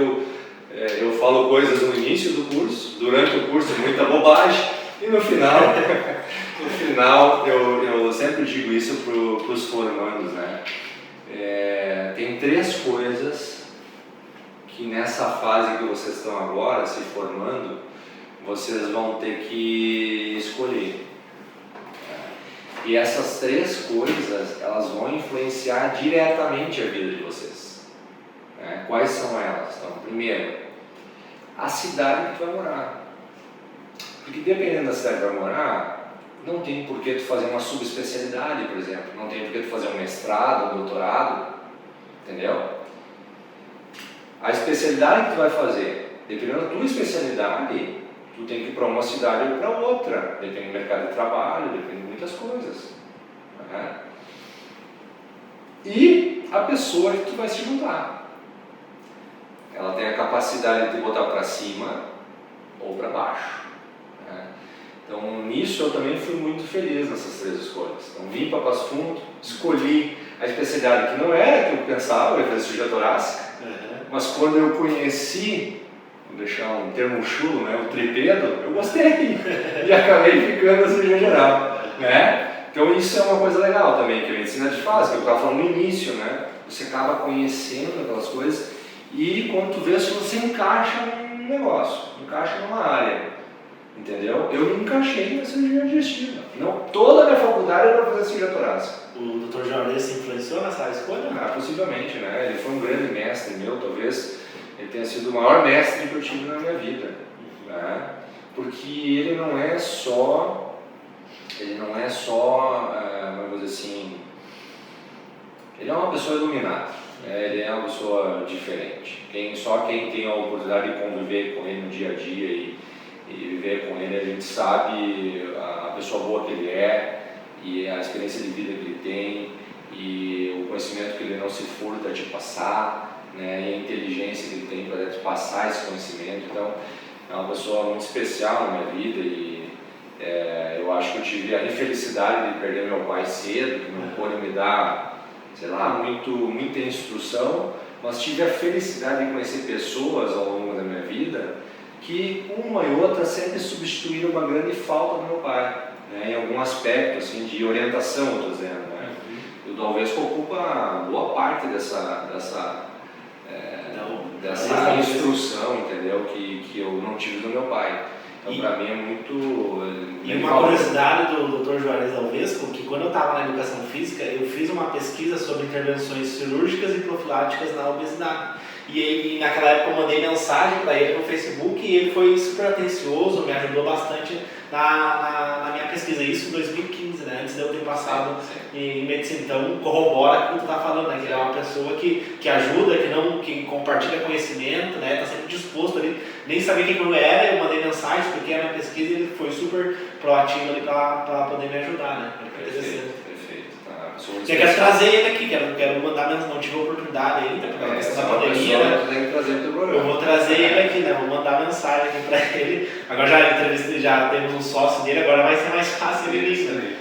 eu falo coisas no início do curso, durante o curso muita bobagem, e no final, eu sempre digo isso para os formandos, né? Tem 3 coisas que nessa fase que vocês estão agora, se formando, vocês vão ter que escolher. E essas 3 coisas, elas vão influenciar diretamente a vida de vocês. Quais são elas? Então, primeiro, a cidade que tu vai morar. Porque dependendo da cidade que tu vai morar, não tem por que tu fazer uma subespecialidade, por exemplo. Não tem por que tu fazer um mestrado, um doutorado, entendeu? A especialidade que tu vai fazer, dependendo da tua especialidade, tu tem que ir para uma cidade ou para outra, depende do mercado de trabalho, depende de muitas coisas. E a pessoa que tu vai se juntar, ela tem a capacidade de botar para cima ou para baixo. Então nisso eu também fui muito feliz nessas 3 escolhas. Então vim para Passo Fundo, escolhi a especialidade que não era que eu pensava, eu ia fazer cirurgia torácica, mas quando eu conheci, vou deixar um termo chulo, né, o tripedo, eu gostei e acabei ficando na cirurgia geral, né? Então isso é uma coisa legal também, que a medicina te faz, que eu estava falando no início, né? Você acaba conhecendo aquelas coisas e quando tu vê se você encaixa num negócio, encaixa numa área, entendeu? Eu me encaixei na cirurgia digestiva, não toda a minha faculdade era para fazer cirurgia torácica. O Dr. Jornal se influenciou nessa escolha? Possivelmente, né? Ele foi um grande mestre meu, talvez ele tenha sido o maior mestre que eu tive na minha vida, né? Porque ele não é só, vamos dizer assim, ele é uma pessoa iluminada, né? Ele é uma pessoa diferente. Só quem tem a oportunidade de conviver com ele no dia a dia e viver com ele, a gente sabe a pessoa boa que ele é e a experiência de vida que ele tem e o conhecimento que ele não se furta de passar, né? E a inteligência que ele tem para te passar esse conhecimento. Então é uma pessoa muito especial na minha vida e eu acho que eu tive a infelicidade de perder meu pai cedo, que não pôde me dar, sei lá, muita instrução, mas tive a felicidade de conhecer pessoas ao longo da minha vida que uma e outra sempre substituíram uma grande falta do meu pai, né? Em algum aspecto assim, de orientação, eu estou dizendo, né? E o Dalvesco ocupa boa parte dessa instrução, entendeu? Que eu não tive do meu pai. Então, para mim é muito... E uma curiosidade do Dr. Juarez Dalvesco, que quando eu estava na educação física, eu fiz uma pesquisa sobre intervenções cirúrgicas e profiláticas na obesidade. E naquela época eu mandei mensagem para ele no Facebook e ele foi super atencioso, me ajudou bastante na minha pesquisa. Isso em 2015, né? Antes de eu ter passado em medicina. Então corrobora com o que tu está falando, né? Que ele é uma pessoa que ajuda, que compartilha conhecimento, né? Está sempre disposto ali. Nem sabia quem eu era, eu mandei mensagem, expliquei a minha pesquisa e ele foi super proativo ali para poder me ajudar, né? Perfeito. Eu quero trazer ele aqui, quero mandar, mas não tive a oportunidade ainda, por causa da pandemia, né? Eu vou trazer ele aqui, né? Vou mandar mensagem aqui para ele. Agora já temos um sócio dele, agora vai ser mais fácil ele isso, né?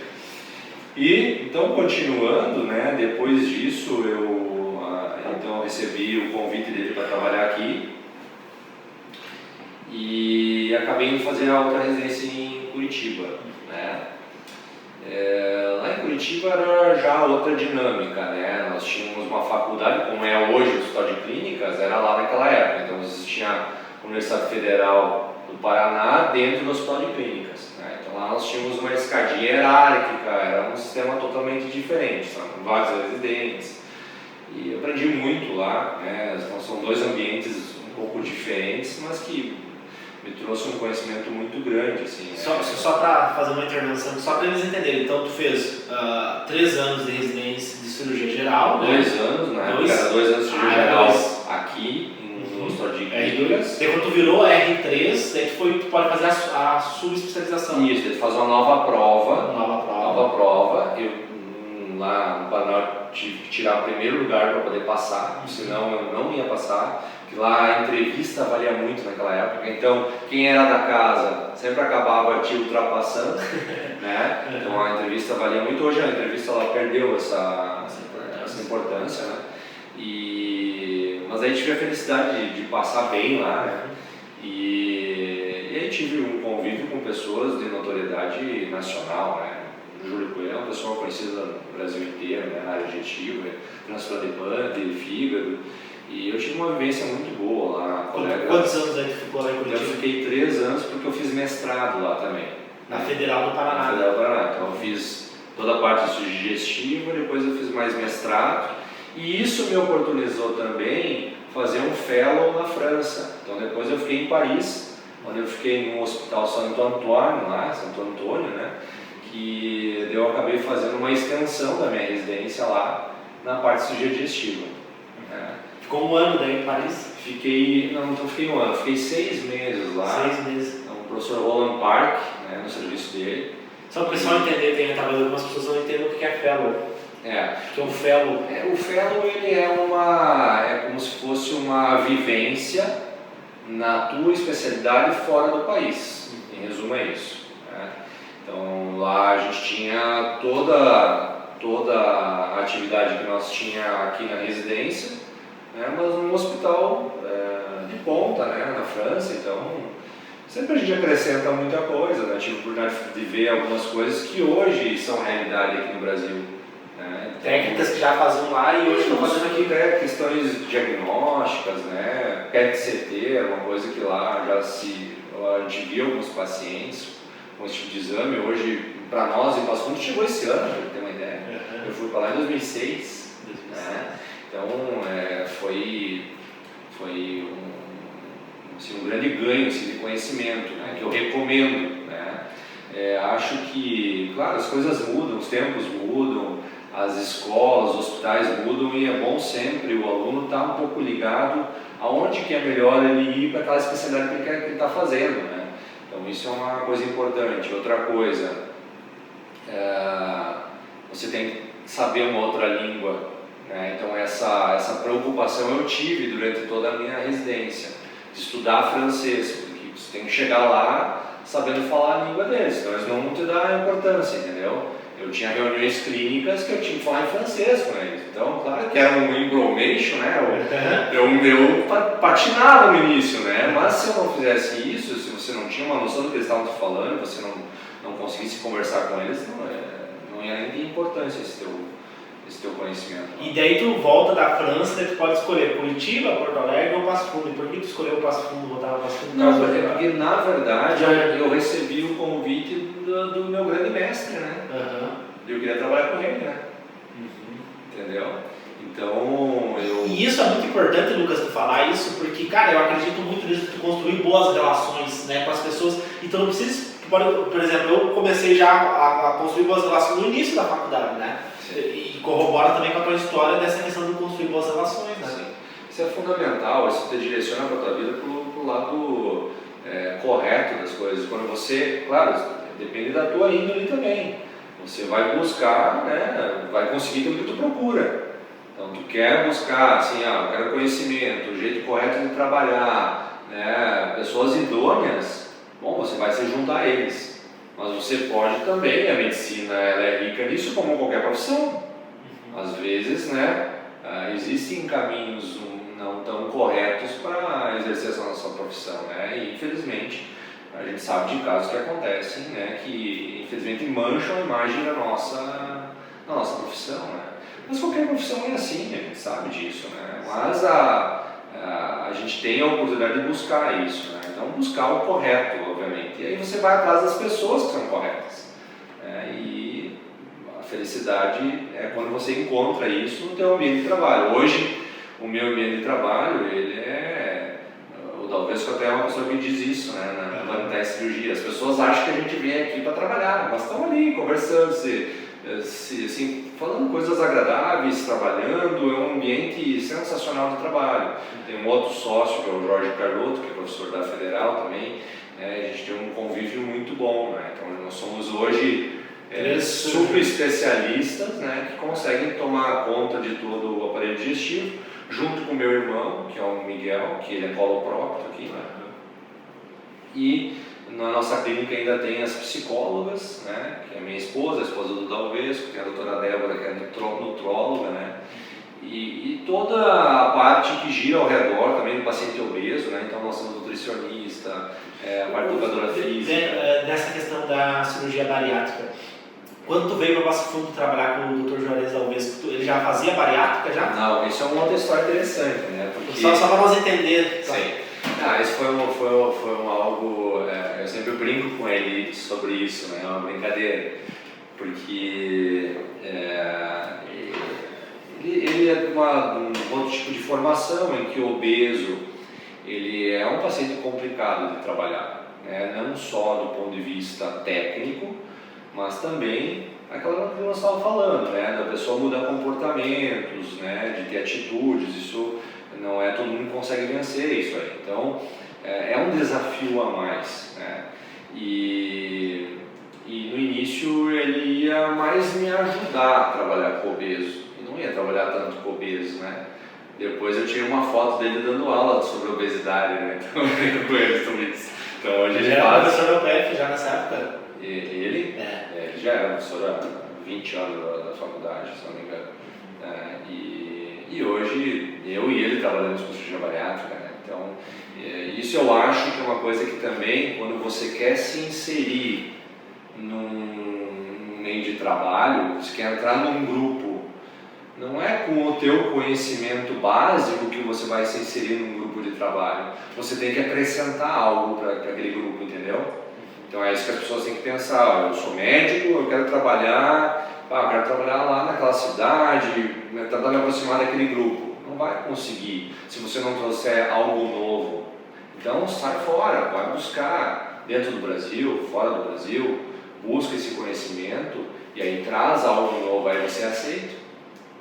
E então, continuando, né? Depois disso eu recebi o convite dele para trabalhar aqui e acabei indo fazer a outra residência em Curitiba, né? Lá em Curitiba era já outra dinâmica, né? Nós tínhamos uma faculdade, como é hoje o Hospital de Clínicas, era lá naquela época. Então existia a Universidade Federal do Paraná dentro do Hospital de Clínicas, né? Então lá nós tínhamos uma escadinha hierárquica, era um sistema totalmente diferente, com vários residentes. E eu aprendi muito lá, né? Então, são 2 ambientes um pouco diferentes, mas que me trouxe um conhecimento muito grande, assim. Só para fazer uma intervenção, só para eles entenderem. Então, tu fez 3 anos de residência de cirurgia geral, né? 2 anos, né? Era 2 anos de cirurgia geral aqui, no Hospital de Clínicas. técnicas. Daí quando tu virou R3, daí tu pode fazer a subespecialização. Isso, daí tu faz uma nova prova. Nova prova. Eu lá no Paraná tive que tirar o primeiro lugar para poder passar, senão eu não ia passar. Porque lá a entrevista valia muito naquela época, então quem era da casa sempre acabava te ultrapassando, né? Então a entrevista valia muito. Hoje a entrevista ela perdeu essa importância, né? Mas aí tive a felicidade de passar bem lá, né? E aí tive um convívio com pessoas de notoriedade nacional, né? O Júlio Coelho é uma pessoa conhecida no Brasil inteiro, né? Na área digestiva, transplante de fígado. E eu tive uma vivência muito boa lá. Quantos anos aí tu ficou lá em Curitiba? Eu fiquei 3 anos porque eu fiz mestrado lá também. Na Federal do Paraná. Na Federal do Paraná. Então eu fiz toda a parte digestiva, depois eu fiz mais mestrado. E isso me oportunizou também fazer um fellow na França. Então depois eu fiquei em Paris, onde eu fiquei no Hospital Santo Antônio, lá, Santo Antônio, né? Que eu acabei fazendo uma extensão da minha residência lá na parte de cirurgia digestiva. Ficou um ano daí em Paris? Não fiquei um ano, fiquei 6 meses lá. 6 meses. Então, o professor Roland Park, né, no serviço dele. Só para o pessoal entender, talvez algumas pessoas não entendam o que é fellow. Que é um fellow. O fellow ele é como se fosse uma vivência na tua especialidade fora do país. Em resumo é isso. Né? Então lá a gente tinha toda a atividade que nós tinha aqui na residência, né? Mas num hospital de ponta, né? Na França. Então sempre a gente acrescenta muita coisa, né? Tive a oportunidade de ver algumas coisas que hoje são realidade aqui no Brasil. Técnicas que já faziam lá e hoje estão fazendo aqui. Questões diagnósticas, né? PET-CT era uma coisa que lá a gente via alguns pacientes com esse tipo de exame. Hoje, para nós, em Passo Fundo, chegou esse ano, para ter uma ideia. Eu fui para lá em 2006. Né? Então, foi um grande ganho assim, de conhecimento, né? Que eu recomendo. Né? Acho que, claro, as coisas mudam, os tempos mudam, as escolas, os hospitais mudam e é bom sempre o aluno estar um pouco ligado aonde que é melhor ele ir para aquela especialidade que ele está fazendo, né? Então isso é uma coisa importante. Outra coisa, você tem que saber uma outra língua, né? Então essa preocupação eu tive durante toda a minha residência, de estudar francês, porque você tem que chegar lá sabendo falar a língua deles, senão eles não te dão importância, entendeu? Eu tinha reuniões clínicas que eu tinha que falar em francês com eles. Então, claro que era um embromation, né? Eu patinava no início, né? Mas se eu não fizesse isso, se você não tinha uma noção do que eles estavam te falando, você não conseguisse conversar com eles, não ia nem ter importância esse teu conhecimento. E daí tu volta da França, daí tu pode escolher Curitiba, Porto Alegre ou Passo Fundo. E por que tu escolheu Passo Fundo, voltar para Passo Fundo? Não, porque na verdade eu recebi o convite do meu grande mestre, né? Eu queria trabalhar com ele, né? Entendeu? Então E isso é muito importante, Lucas, tu falar isso, porque, cara, eu acredito muito nisso, tu construir boas relações, né, com as pessoas. Então não precisa, por exemplo, eu comecei já a construir boas relações no início da faculdade, né? Sim. E corrobora também com a tua história dessa questão de construir boas relações, né? Sim. Isso é fundamental, isso te direciona para a tua vida pro lado correto das coisas. Quando você, claro, depende da tua índole também. Você vai buscar, né, vai conseguir tudo que tu procura. Então, tu quer buscar, assim, eu quero conhecimento, o jeito correto de trabalhar, né, pessoas idôneas, bom, você vai se juntar a eles. Mas você pode também, a medicina ela é rica nisso como qualquer profissão. Às vezes, né, existem caminhos não tão corretos para exercer essa nossa profissão, né, e infelizmente a gente sabe de casos que acontecem, né, que infelizmente mancham a imagem da nossa profissão, né. Mas qualquer profissão é assim, a gente sabe disso, né. Mas a gente tem a oportunidade de buscar isso, né. Então buscar o correto, obviamente. E aí você vai atrás das pessoas que são corretas, né? E a felicidade é quando você encontra isso no teu ambiente de trabalho. Hoje o meu ambiente de trabalho, ele talvez que até é uma pessoa que diz isso, né, na cirurgia. As pessoas acham que a gente vem aqui para trabalhar, mas estão ali conversando, assim, falando coisas agradáveis, trabalhando, é um ambiente sensacional de trabalho. Tem um outro sócio, que é o Jorge Carlotto, que é professor da Federal também, a gente tem um convívio muito bom, né? Então nós somos hoje super especialistas, né, que conseguem tomar conta de todo o aparelho digestivo, junto com o meu irmão, que é o Miguel, que ele é coloprocto aqui, né? E na nossa clínica ainda tem as psicólogas, né, que é a minha esposa, a esposa do Dalvesco, tem a doutora Débora, que é nutróloga, né, e toda a parte que gira ao redor também do paciente obeso, né, então nós temos nutricionista, a parte educadora física. Nessa questão da cirurgia bariátrica, quando tu veio para Passo Fundo trabalhar com o Dr. Juarez Dalvesco, ele já fazia bariátrica já? Não, isso é uma outra história interessante, né, porque... Só para nós entender. Sim. Isso foi algo, eu sempre brinco com ele sobre isso, né? É uma brincadeira, porque ele é de um outro tipo de formação em que o obeso ele é um paciente complicado de trabalhar, né? Não só do ponto de vista técnico, mas também aquela que nós estávamos falando, né? Da pessoa mudar comportamentos, né? De ter atitudes, isso não é todo mundo que consegue vencer isso aí. Então é um desafio a mais, né? E no início ele ia mais me ajudar a trabalhar com obeso, e não ia trabalhar tanto com obeso, né? Depois eu tinha uma foto dele dando aula sobre obesidade, né? Então eu brinco com ele sobre isso. Então hoje ele era professor da UPF já nessa época? Ele? Ele já era professor há 20 anos da faculdade, se não me engano. E hoje eu e ele trabalhamos com cirurgia bariátrica, né? Então isso eu acho que é uma coisa que também, quando você quer se inserir num meio de trabalho, você quer entrar num grupo, não é com o teu conhecimento básico que você vai se inserir num grupo de trabalho, você tem que acrescentar algo para aquele grupo, entendeu? Então é isso que as pessoas têm que pensar. Eu sou médico, eu quero trabalhar lá naquela cidade, tentar me aproximar daquele grupo. Não vai conseguir se você não trouxer algo novo. Então sai fora, vai buscar dentro do Brasil, fora do Brasil, busca esse conhecimento e aí traz algo novo, aí você aceita,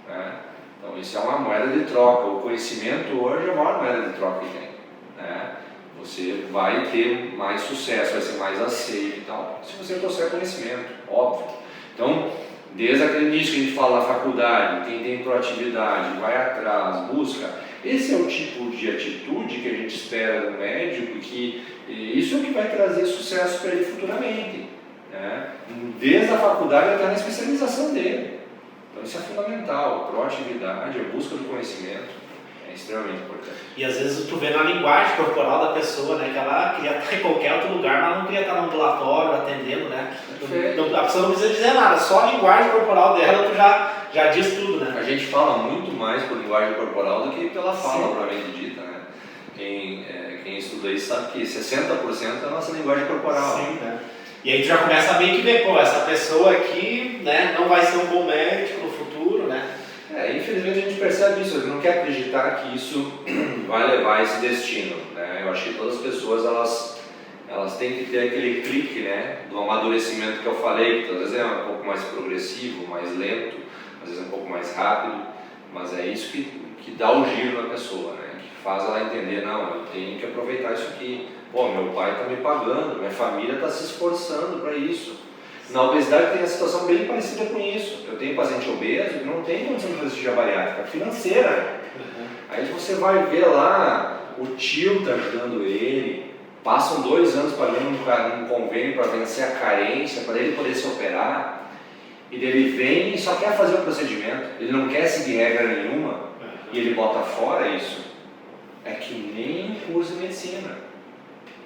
né? Então isso é uma moeda de troca. O conhecimento hoje é a maior moeda de troca que tem, né? Você vai ter mais sucesso, vai ser mais aceito e tal, se você trouxer conhecimento, óbvio. Então, desde aquele início que a gente fala na faculdade, quem tem proatividade, vai atrás, busca, esse é o tipo de atitude que a gente espera do médico, que isso é o que vai trazer sucesso para ele futuramente, né? Desde a faculdade até na especialização dele. Então isso é fundamental, a proatividade, a busca do conhecimento. É extremamente importante. E às vezes tu vê na linguagem corporal da pessoa, né, que ela queria estar em qualquer outro lugar, mas não queria estar no ambulatório atendendo, né? A pessoa não precisa dizer nada, só a linguagem corporal dela tu já diz tudo, né? A gente fala muito mais por linguagem corporal do que pela fala propriamente dita, né? Quem estuda isso sabe que 60% é a nossa linguagem corporal. Sim, né? E aí tu já começa a meio que ver, essa pessoa aqui, né, não vai ser um bom médico no futuro, né? Infelizmente a gente percebe isso, a gente não quer acreditar que isso vai levar a esse destino, né? Eu acho que todas as pessoas, elas têm que ter aquele clique, né, do amadurecimento que eu falei, que às vezes é um pouco mais progressivo, mais lento, às vezes é um pouco mais rápido, mas é isso que dá o giro na pessoa, né? Que faz ela entender, não, eu tenho que aproveitar isso aqui, meu pai está me pagando, minha família está se esforçando para isso. Na obesidade tem a situação bem parecida com isso. Eu tenho paciente obeso que não tem condição de fazer cirurgia bariátrica financeira. Aí você vai ver lá, o tio está ajudando ele, passam 2 anos pagando um convênio para vencer a carência, para ele poder se operar, e ele vem e só quer fazer o procedimento, ele não quer seguir regra nenhuma, e ele bota fora isso. É que nem um curso de medicina.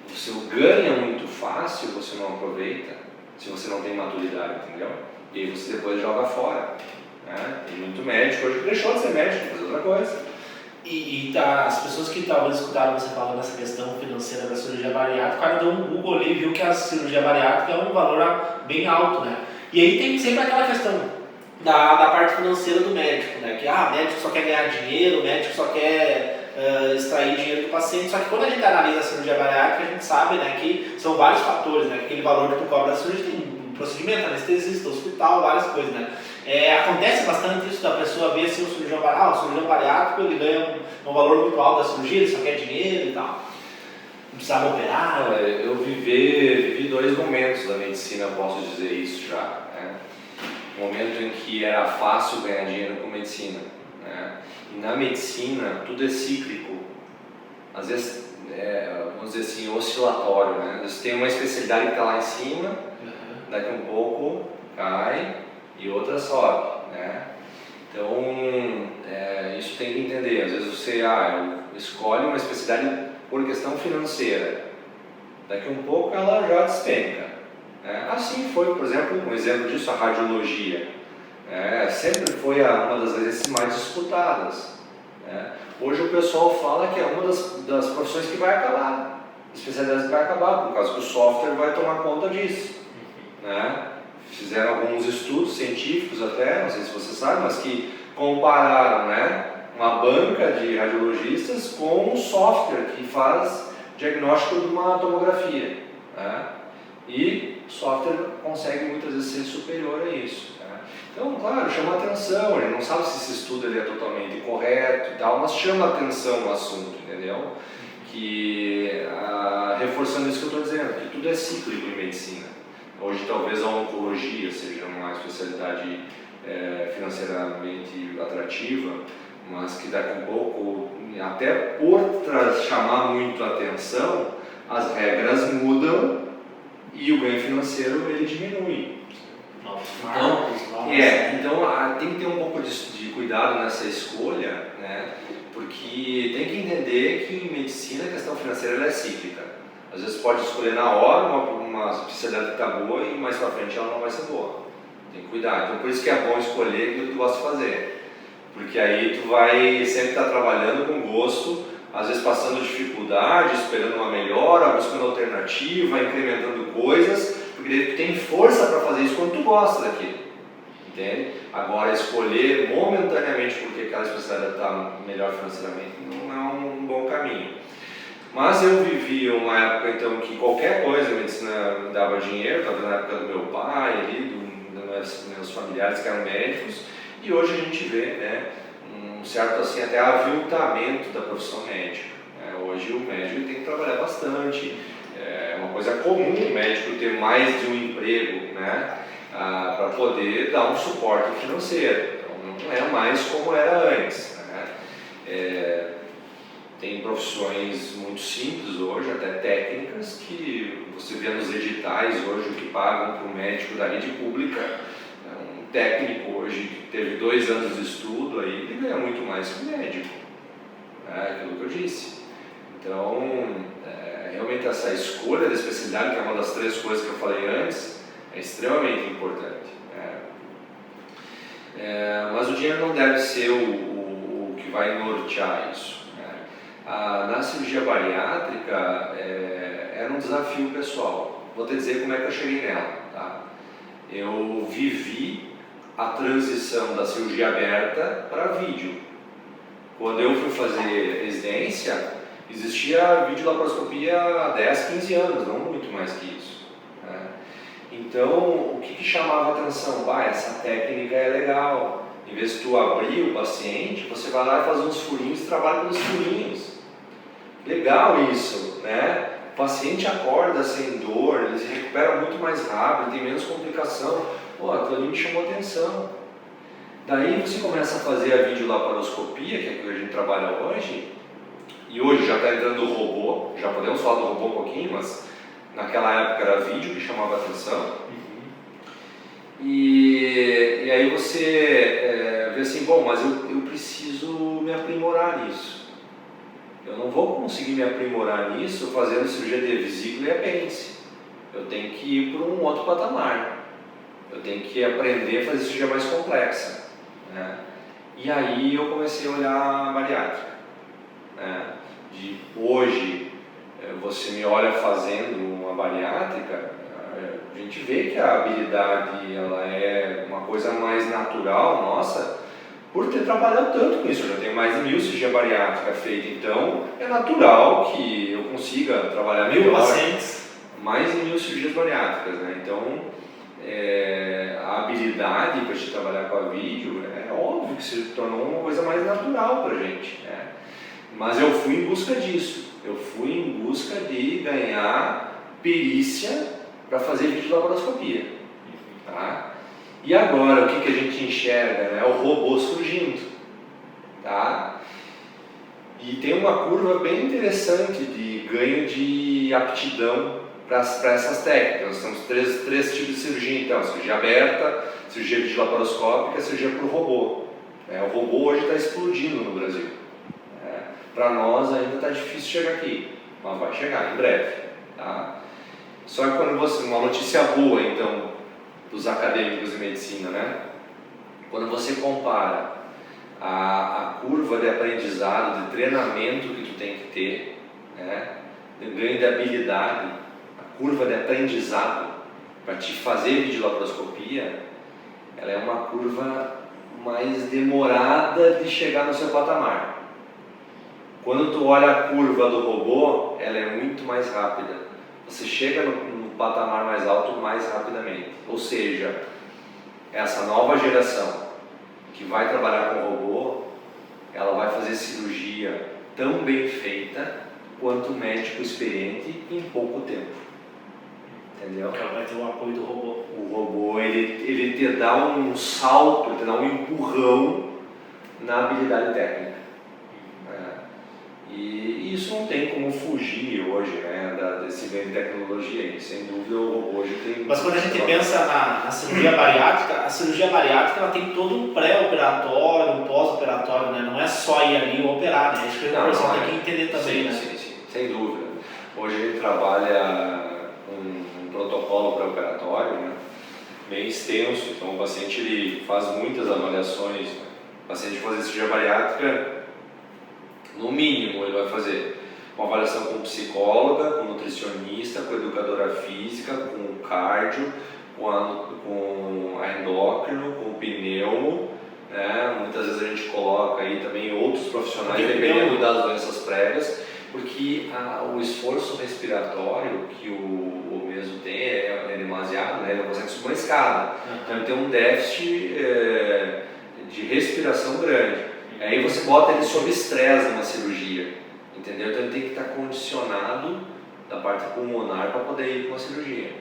Você ganha muito fácil, você não aproveita, se você não tem maturidade, entendeu? E aí você depois joga fora, né? Tem muito médico hoje que deixou de ser médico, fazer outra coisa. As pessoas que talvez escutaram você falando nessa questão financeira da cirurgia bariátrica, o cara deu um Google ali e viu que a cirurgia bariátrica é um valor bem alto, né? E aí tem sempre aquela questão da parte financeira do médico, né? Que o médico só quer ganhar dinheiro, o médico só quer extrair dinheiro do paciente. Só que quando a gente analisa a cirurgia bariátrica, a gente sabe, né, que são vários fatores, né? Aquele valor que tu cobra da cirurgia tem procedimento, anestesista, hospital, várias coisas, né? Acontece bastante isso da pessoa ver assim, o cirurgião bariátrico, ele ganha um valor muito alto da cirurgia, ele só quer dinheiro e tal. Não precisava operar. Eu vivi 2 momentos da medicina, posso dizer isso já. Né? Um momento em que era fácil ganhar dinheiro com medicina. Né? E na medicina tudo é cíclico. Às vezes, vamos dizer assim, oscilatório. Né? Às vezes tem uma especialidade que está lá em cima, daqui a um pouco cai e outra sobe. Né? Então, isso tem que entender. Às vezes você escolhe uma especialidade por questão financeira, daqui a um pouco ela já despenca. Assim foi, por exemplo, um exemplo disso, a radiologia. Sempre foi uma das vezes mais disputadas. Hoje o pessoal fala que é uma das profissões que vai acabar, especialidades que vai acabar, por causa que o software vai tomar conta disso. Fizeram alguns estudos científicos até, não sei se você sabe, mas que compararam, uma banca de radiologistas com um software que faz diagnóstico de uma tomografia. E o software consegue muitas vezes ser superior a isso. Então, claro, chama atenção, ele não sabe se esse estudo ele é totalmente correto e tal, mas chama atenção o assunto, entendeu? Reforçando isso que eu estou dizendo, que tudo é cíclico em medicina. Hoje talvez a oncologia seja uma especialidade financeiramente atrativa, mas que daqui a pouco, até por chamar muito a atenção, as regras mudam e o ganho financeiro ele diminui. Então tem que ter um pouco de cuidado nessa escolha, porque tem que entender que em medicina a questão financeira ela é cíclica. Às vezes pode escolher na hora uma especialidade que está boa e mais para frente ela não vai ser boa. Tem que cuidar. Então por isso que é bom escolher aquilo que tu gosta de fazer. Porque aí tu vai sempre estar trabalhando com gosto, às vezes passando dificuldade, esperando uma melhora, buscando alternativa, incrementando coisas, porque tu tem força para fazer isso quando tu gosta daquilo, entende? Agora escolher momentaneamente porque aquela especialidade está melhor financeiramente não é um bom caminho. Mas eu vivi uma época então que qualquer coisa a medicina me dava dinheiro, talvez na época do meu pai, dos meus familiares que eram médicos. E hoje a gente vê um certo assim, até aviltamento da profissão médica. Hoje o médico tem que trabalhar bastante, é uma coisa comum o médico ter mais de um emprego para poder dar um suporte financeiro. Então não é mais como era antes. Tem profissões muito simples hoje, até técnicas, que você vê nos editais hoje o que pagam para o médico da rede pública. Um técnico hoje que teve 2 anos de estudo, aí, ele ganha muito mais que o médico. Aquilo que eu disse. Então, realmente essa escolha da especialidade, que é uma das 3 coisas que eu falei antes, é extremamente importante. Mas o dinheiro não deve ser o que vai nortear isso. Na cirurgia bariátrica era um desafio pessoal. Vou te dizer como é que eu cheguei nela. Tá? Eu vivi a transição da cirurgia aberta para vídeo. Quando eu fui fazer residência, existia videolaparoscopia há 10, 15 anos, não muito mais que isso. Então, o que chamava atenção? Essa técnica é legal. Em vez de tu abrir o paciente, você vai lá e faz uns furinhos e trabalha com os furinhos. Legal isso, O paciente acorda sem dor, ele se recupera muito mais rápido, tem menos complicação. Aquilo ali me chamou atenção. Daí você começa a fazer a videolaparoscopia, que é o que a gente trabalha hoje, e hoje já está entrando o robô, já podemos falar do robô um pouquinho, mas naquela época era vídeo que chamava atenção. E aí você vê assim, mas eu preciso me aprimorar nisso. Eu não vou conseguir me aprimorar nisso fazendo cirurgia de vesícula e apêndice. Eu tenho que ir para um outro patamar. Eu tenho que aprender a fazer cirurgia mais complexa. E aí eu comecei a olhar a bariátrica. De hoje, você me olha fazendo uma bariátrica, a gente vê que a habilidade ela é uma coisa mais natural, nossa, por ter trabalhado tanto com isso. Eu já tenho mais de 1000 cirurgia bariátrica feita, então é natural que eu consiga trabalhar melhor. 1.000 pacientes. Mais de 1000 cirurgias bariátricas, Então a habilidade para te trabalhar com a vídeo, é óbvio que se tornou uma coisa mais natural para a gente, né? Mas eu fui em busca disso, eu fui em busca de ganhar perícia para fazer videolaparoscopia, tá? E agora, o que a gente enxerga, né? O robô surgindo, tá? E tem uma curva bem interessante de ganho de aptidão para essas técnicas. Nós temos três tipos de cirurgia, então: cirurgia aberta, cirurgia videolaparoscópica, cirurgia por robô. O robô hoje está explodindo no Brasil. Para nós ainda está difícil chegar aqui, mas vai chegar em breve, tá? Só que quando uma notícia boa, então, dos acadêmicos de medicina, né? Quando você compara a curva de aprendizado, de treinamento que tu tem que ter, né? De ganho de habilidade, a curva de aprendizado para te fazer videolaparoscopia, ela é uma curva mais demorada de chegar no seu patamar. Quando tu olha a curva do robô, ela é muito mais rápida. Você chega no patamar mais alto mais rapidamente. Ou seja, essa nova geração que vai trabalhar com robô, ela vai fazer cirurgia tão bem feita quanto o médico experiente em pouco tempo. Entendeu? Ela vai ter o apoio do robô. O robô, ele te dá um salto, ele te dá um empurrão na habilidade técnica. E isso não tem como fugir hoje, né, desse ganho de tecnologia aí. Sem dúvida, o robô hoje tem... Mas quando a gente pensa na cirurgia bariátrica, a cirurgia bariátrica ela tem todo um pré-operatório, um pós-operatório, né? Não é só ir ali e operar, né? Acho que a pessoa tem que entender também, sim, né? Sim, sem dúvida. Hoje a gente trabalha com um protocolo pré-operatório, né, bem extenso. Então o paciente ele faz muitas avaliações, né? O paciente fazer cirurgia bariátrica, no mínimo, ele vai fazer uma avaliação com psicóloga, com nutricionista, com educadora física, com cardio, com a endócrino, com o pneumo, né? Muitas vezes a gente coloca aí também outros profissionais, dependendo das doenças prévias, porque o esforço respiratório que o obeso tem é demasiado, né? Ele não consegue subir uma escada, então ele tem um déficit de respiração grande. Aí você bota ele sob estresse numa cirurgia, entendeu? Então ele tem que estar condicionado da parte pulmonar para poder ir para uma cirurgia.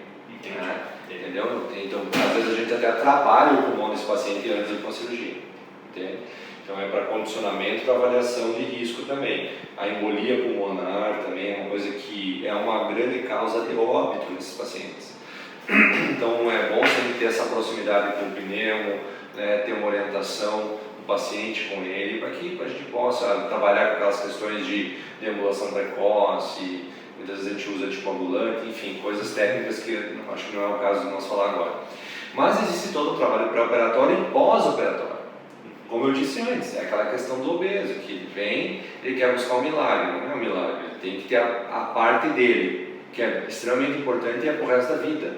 Né? Entendeu? Então às vezes a gente até trabalha o pulmão desse paciente antes de ir para uma cirurgia. Entende? Então é para condicionamento, para avaliação de risco também. A embolia pulmonar também é uma coisa que é uma grande causa de óbito nesses pacientes. Então é bom sempre ter essa proximidade com o pneumo, né? Ter uma orientação paciente com ele, para que a gente possa trabalhar com aquelas questões de deambulação precoce, muitas vezes a gente usa anticoagulante, enfim, coisas técnicas que acho que não é o caso de nós falar agora. Mas existe todo o trabalho pré-operatório e pós-operatório. Como eu disse antes, é aquela questão do obeso, que ele vem, ele quer buscar um milagre, não é um milagre, ele tem que ter a parte dele, que é extremamente importante e é para o resto da vida.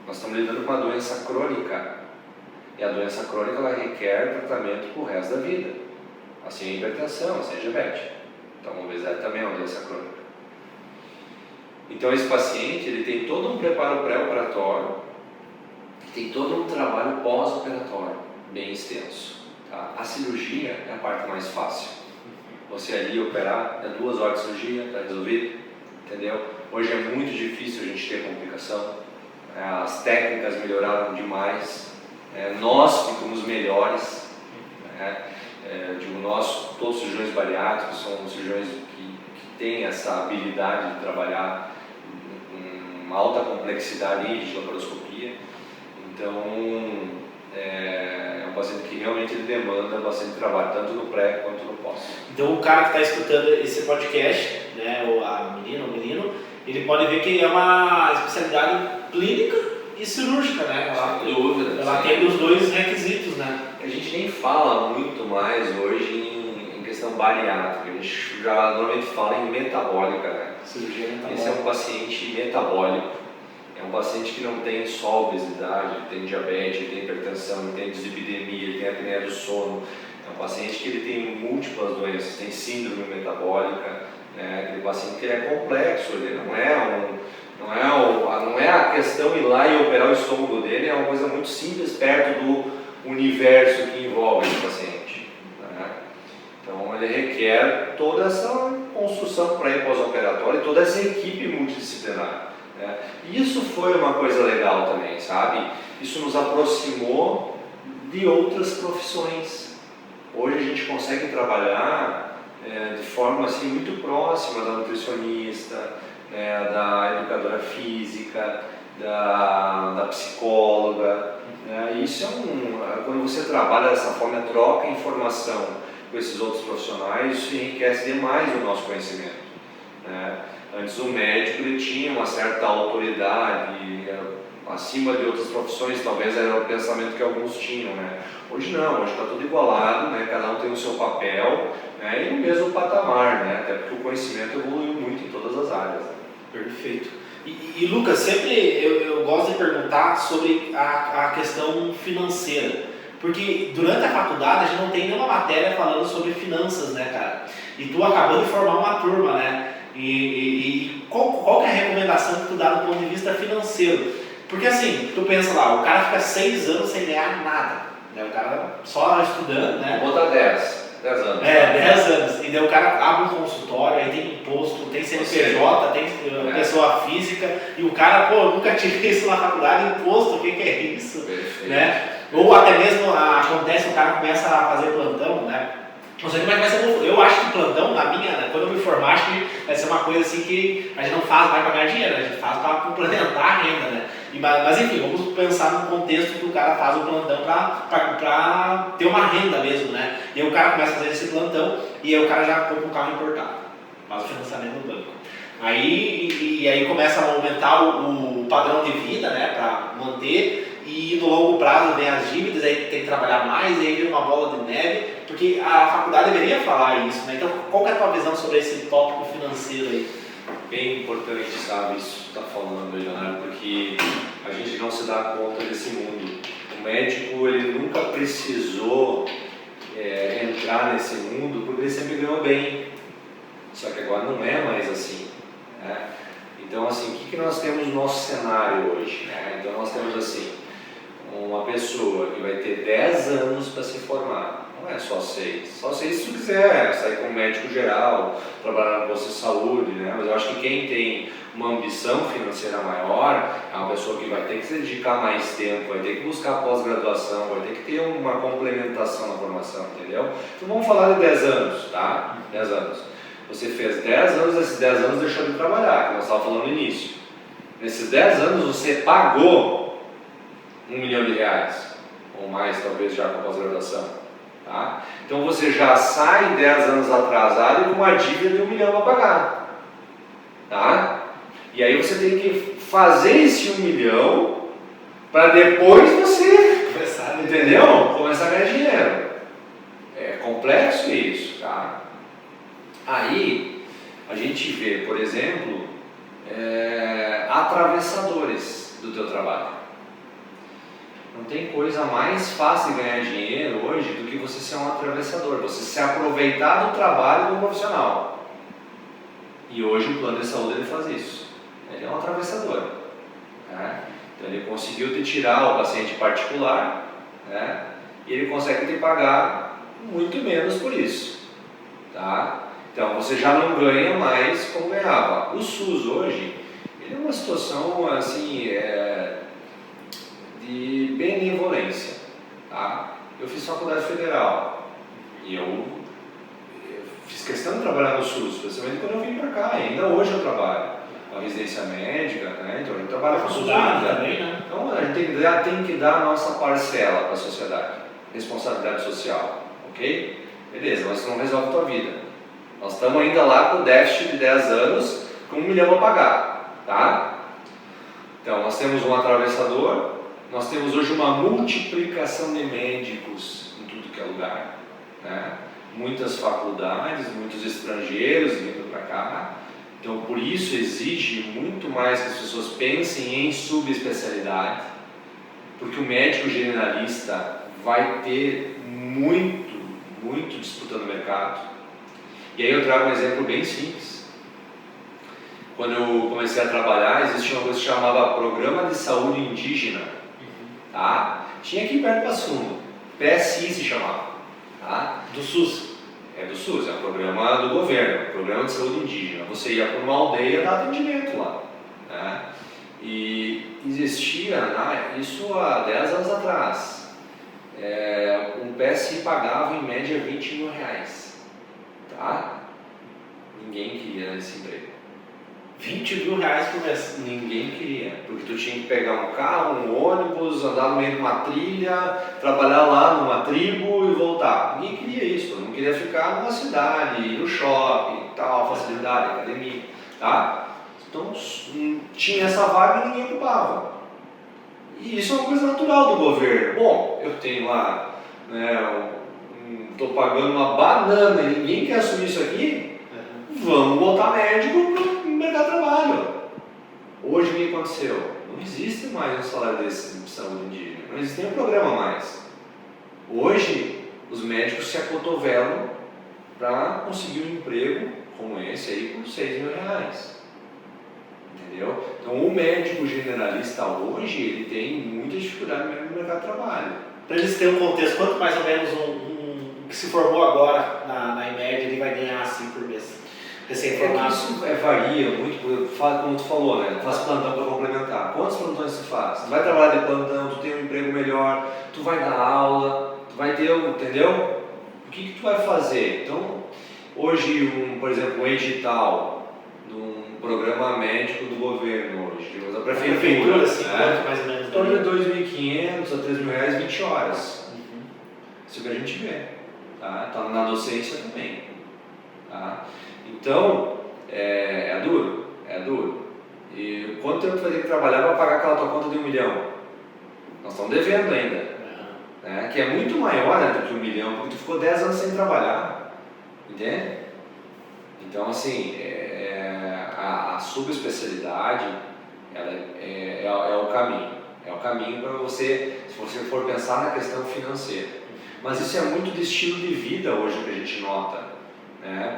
Nós estamos lidando com uma doença crônica. E a doença crônica ela requer tratamento para o resto da vida. Assim a hipertensão, assim a diabetes. Então a obesidade também é uma doença crônica. Então esse paciente ele tem todo um preparo pré-operatório, tem todo um trabalho pós-operatório bem extenso. Tá? A cirurgia é a parte mais fácil. Você ali operar, é 2 horas de cirurgia, está resolvido. Entendeu? Hoje é muito difícil a gente ter complicação. As técnicas melhoraram demais. Nós ficamos melhores, né? Digo nós, todos os cirurgiões bariátricos são cirurgiões que têm essa habilidade de trabalhar uma alta complexidade em videolaparoscopia. Então é um paciente que realmente ele demanda bastante trabalho, tanto no pré quanto no pós. Então o cara que está escutando esse podcast, né, ou a menina ou menino, ele pode ver que é uma especialidade clínica e cirúrgica, né? Ela tem os dois requisitos, né? A gente nem fala muito mais hoje em questão bariátrica, a gente já normalmente fala em metabólica, né? Cirurgia metabólica. Esse é um paciente metabólico, é um paciente que não tem só obesidade, ele tem diabetes, ele tem hipertensão, ele tem dislipidemia, ele tem apneia do sono. É um paciente que ele tem múltiplas doenças, tem síndrome metabólica, né? Aquele paciente que ele é complexo, ele não Não é a questão ir lá e operar o estômago dele, é uma coisa muito simples perto do universo que envolve esse paciente, né? Então ele requer toda essa construção para ir pós-operatório e toda essa equipe multidisciplinar, né? E isso foi uma coisa legal também, sabe? Isso nos aproximou de outras profissões. Hoje a gente consegue trabalhar de forma assim, muito próxima da nutricionista, da educadora física, da psicóloga, né? Isso quando você trabalha dessa forma, troca informação com esses outros profissionais, isso enriquece demais o nosso conhecimento, né? Antes o médico ele tinha uma certa autoridade acima de outras profissões, talvez era o pensamento que alguns tinham, né? Hoje não, hoje está tudo igualado, né? Cada um tem o seu papel, né? E no mesmo patamar, né? Até porque o conhecimento evoluiu muito em todas as áreas, né? Perfeito. E Lucas, sempre eu gosto de perguntar sobre a questão financeira, porque durante a faculdade a gente não tem nenhuma matéria falando sobre finanças, né, cara? E tu acabou de formar uma turma, né? E qual que é a recomendação que tu dá do ponto de vista financeiro? Porque assim, tu pensa lá, o cara fica 6 anos sem ganhar nada, né? O cara só estudando, né? Vou botar 10 anos. 10 anos. E daí o cara abre um consultório, aí tem imposto, tem CNPJ, tem pessoa física, e o cara, pô, nunca tive isso na faculdade, imposto, o que é isso? Perfeito. Né? Ou até mesmo acontece, o cara começa a fazer plantão, né? Não sei como é que vai ser. Eu acho que plantão, quando eu me formar, acho que vai ser uma coisa assim que a gente não faz mais para ganhar dinheiro, a gente faz para complementar a renda, né? Mas enfim, vamos pensar no contexto que o cara faz o plantão para ter uma renda mesmo, né? E aí o cara começa a fazer esse plantão e aí o cara já compra um carro importado, faz o financiamento no banco. Aí começa a aumentar o padrão de vida, né, para manter, e no longo prazo vem as dívidas, aí tem que trabalhar mais, e aí vira uma bola de neve, porque a faculdade deveria falar isso, né? Então qual que é a tua visão sobre esse tópico financeiro aí? Bem importante, sabe, isso que tu está falando, Leonardo, porque a gente não se dá conta desse mundo. O médico, ele nunca precisou entrar nesse mundo porque ele sempre ganhou bem, só que agora não é mais assim, né? Então, assim, o que nós temos no nosso cenário hoje, né? Então nós temos assim, uma pessoa que vai ter 10 anos para se formar, não é só 6, só 6 se tu quiser sair como médico geral, trabalhar no posto de saúde, né? Mas eu acho que quem tem uma ambição financeira maior é uma pessoa que vai ter que se dedicar mais tempo, vai ter que buscar pós-graduação, vai ter que ter uma complementação na formação, entendeu? Então vamos falar de 10 anos, tá? 10 anos. Você fez 10 anos, esses 10 anos deixou de trabalhar, que nós estávamos falando no início. Nesses 10 anos você pagou R$1 milhão, ou mais talvez já com a pós-graduação, tá? Então você já sai 10 anos atrasado e com uma dívida de R$1 milhão para pagar, tá? E aí você tem que fazer esse 1 milhão para depois você, entendeu? Começar a ganhar dinheiro. É complexo isso, tá? Aí a gente vê, por exemplo, atravessadores do teu trabalho. Não tem coisa mais fácil de ganhar dinheiro hoje do que você ser um atravessador, você se aproveitar do trabalho do profissional. E hoje o plano de saúde ele faz isso. Ele é um atravessador, né? Então ele conseguiu te tirar o paciente particular, né? E ele consegue te pagar muito menos por isso, tá? Então você já não ganha mais como ganhava. O SUS hoje, ele é uma situação assim, de benevolência, tá? Eu fiz faculdade federal e eu fiz questão de trabalhar no SUS, especialmente quando eu vim para cá, e ainda hoje eu trabalho a residência médica, né? Então a gente trabalha com o SUS também, né? Então a gente tem que dar a nossa parcela para a sociedade, responsabilidade social, ok? Beleza, mas isso não resolve a tua vida. Nós estamos ainda lá com o déficit de 10 anos com R$1 milhão a pagar, tá? Então nós temos um atravessador, nós temos hoje uma multiplicação de médicos em tudo que é lugar, né? Muitas faculdades, muitos estrangeiros vindo para cá. Então, por isso exige muito mais que as pessoas pensem em subespecialidade, porque o médico generalista vai ter muito disputando o mercado. E aí eu trago um exemplo bem simples. quando eu comecei a trabalhar, existia uma coisa que se chamava Programa de Saúde Indígena, tá? Tinha aqui perto do Passo Fundo, PSI se chamava, tá? Do SUS? É do SUS, é um programa do governo, Programa de Saúde Indígena. Você ia para uma aldeia dar atendimento lá, né? E existia, isso há 10 anos atrás, um PSI pagava em média R$20 mil, tá? Ninguém queria esse emprego. R$20 mil por mês? Ninguém queria, porque tu tinha que pegar um carro, um ônibus, andar no meio de uma trilha, trabalhar lá numa tribo e voltar. Ninguém queria isso, não queria ficar numa cidade, ir no shopping, tal, facilidade, academia, tá? Então tinha essa vaga e ninguém ocupava. E isso é uma coisa natural do governo. Bom, eu tenho lá, né, estou pagando uma banana e ninguém quer assumir isso aqui, vamos botar médico para o mercado de trabalho. Hoje o que aconteceu? Não existe mais um salário desse de saúde indígena, não existe nenhum programa mais. Hoje os médicos se acotovelam para conseguir um emprego como esse aí por R$6 mil. Entendeu? Então o médico generalista hoje ele tem muita dificuldade mesmo no mercado de trabalho. Para eles terem um contexto, quanto mais ou menos um que se formou agora na IMED ele vai ganhar assim por mês? Recém-formado? Isso varia muito, como tu falou, né? Faz plantão para complementar. Quantos plantões tu faz? Tu vai trabalhar de plantão, tu tem um emprego melhor, tu vai dar aula, tu vai ter, entendeu? O que tu vai fazer? Então, hoje, por exemplo, um edital num programa médico do governo hoje, digamos, a prefeitura, assim, quanto mais ou menos? Em torno de R$2.500 a R$3.000, 20 horas. Isso que a gente vê, tá? Tá na docência também, tá? Então, é duro, é duro. E quanto tempo tu vai ter que trabalhar para pagar aquela tua conta de R$1 milhão? Nós estamos devendo ainda, né? Que é muito maior, né, do que R$1 milhão, porque tu ficou 10 anos sem trabalhar, entende? Então, assim, a subespecialidade ela é o caminho. É o caminho para você, se você for pensar na questão financeira. Mas isso é muito de estilo de vida hoje que a gente nota.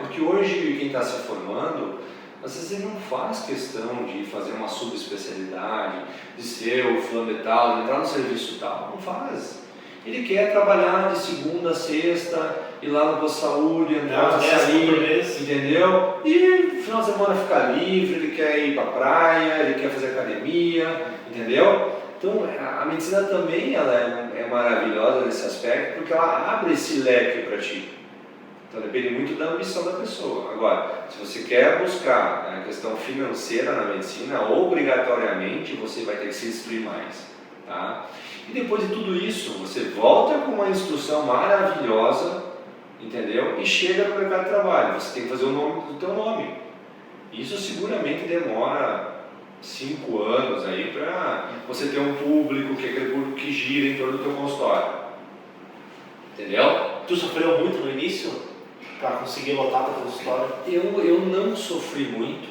Porque hoje quem está se formando, às vezes ele não faz questão de fazer uma subespecialidade, de ser o fulano de tal, de entrar no serviço tal, não faz. Ele quer trabalhar de segunda a sexta, ir lá no posto de saúde, entrar, sair, entendeu? E no final de semana ficar livre, ele quer ir para a praia, ele quer fazer academia, entendeu? Então a medicina também ela é maravilhosa nesse aspecto, porque ela abre esse leque para ti. Então depende muito da ambição da pessoa. Agora, se você quer buscar a questão financeira na medicina, obrigatoriamente você vai ter que se instruir mais, tá? E depois de tudo isso, você volta com uma instrução maravilhosa, entendeu? E chega no mercado de trabalho. Você tem que fazer o nome do teu nome. Isso seguramente demora 5 anos aí para você ter um público, que é aquele público que gira em torno do teu consultório. Entendeu? Tu sofreu muito no início para conseguir lotar teu consultório? Eu não sofri muito,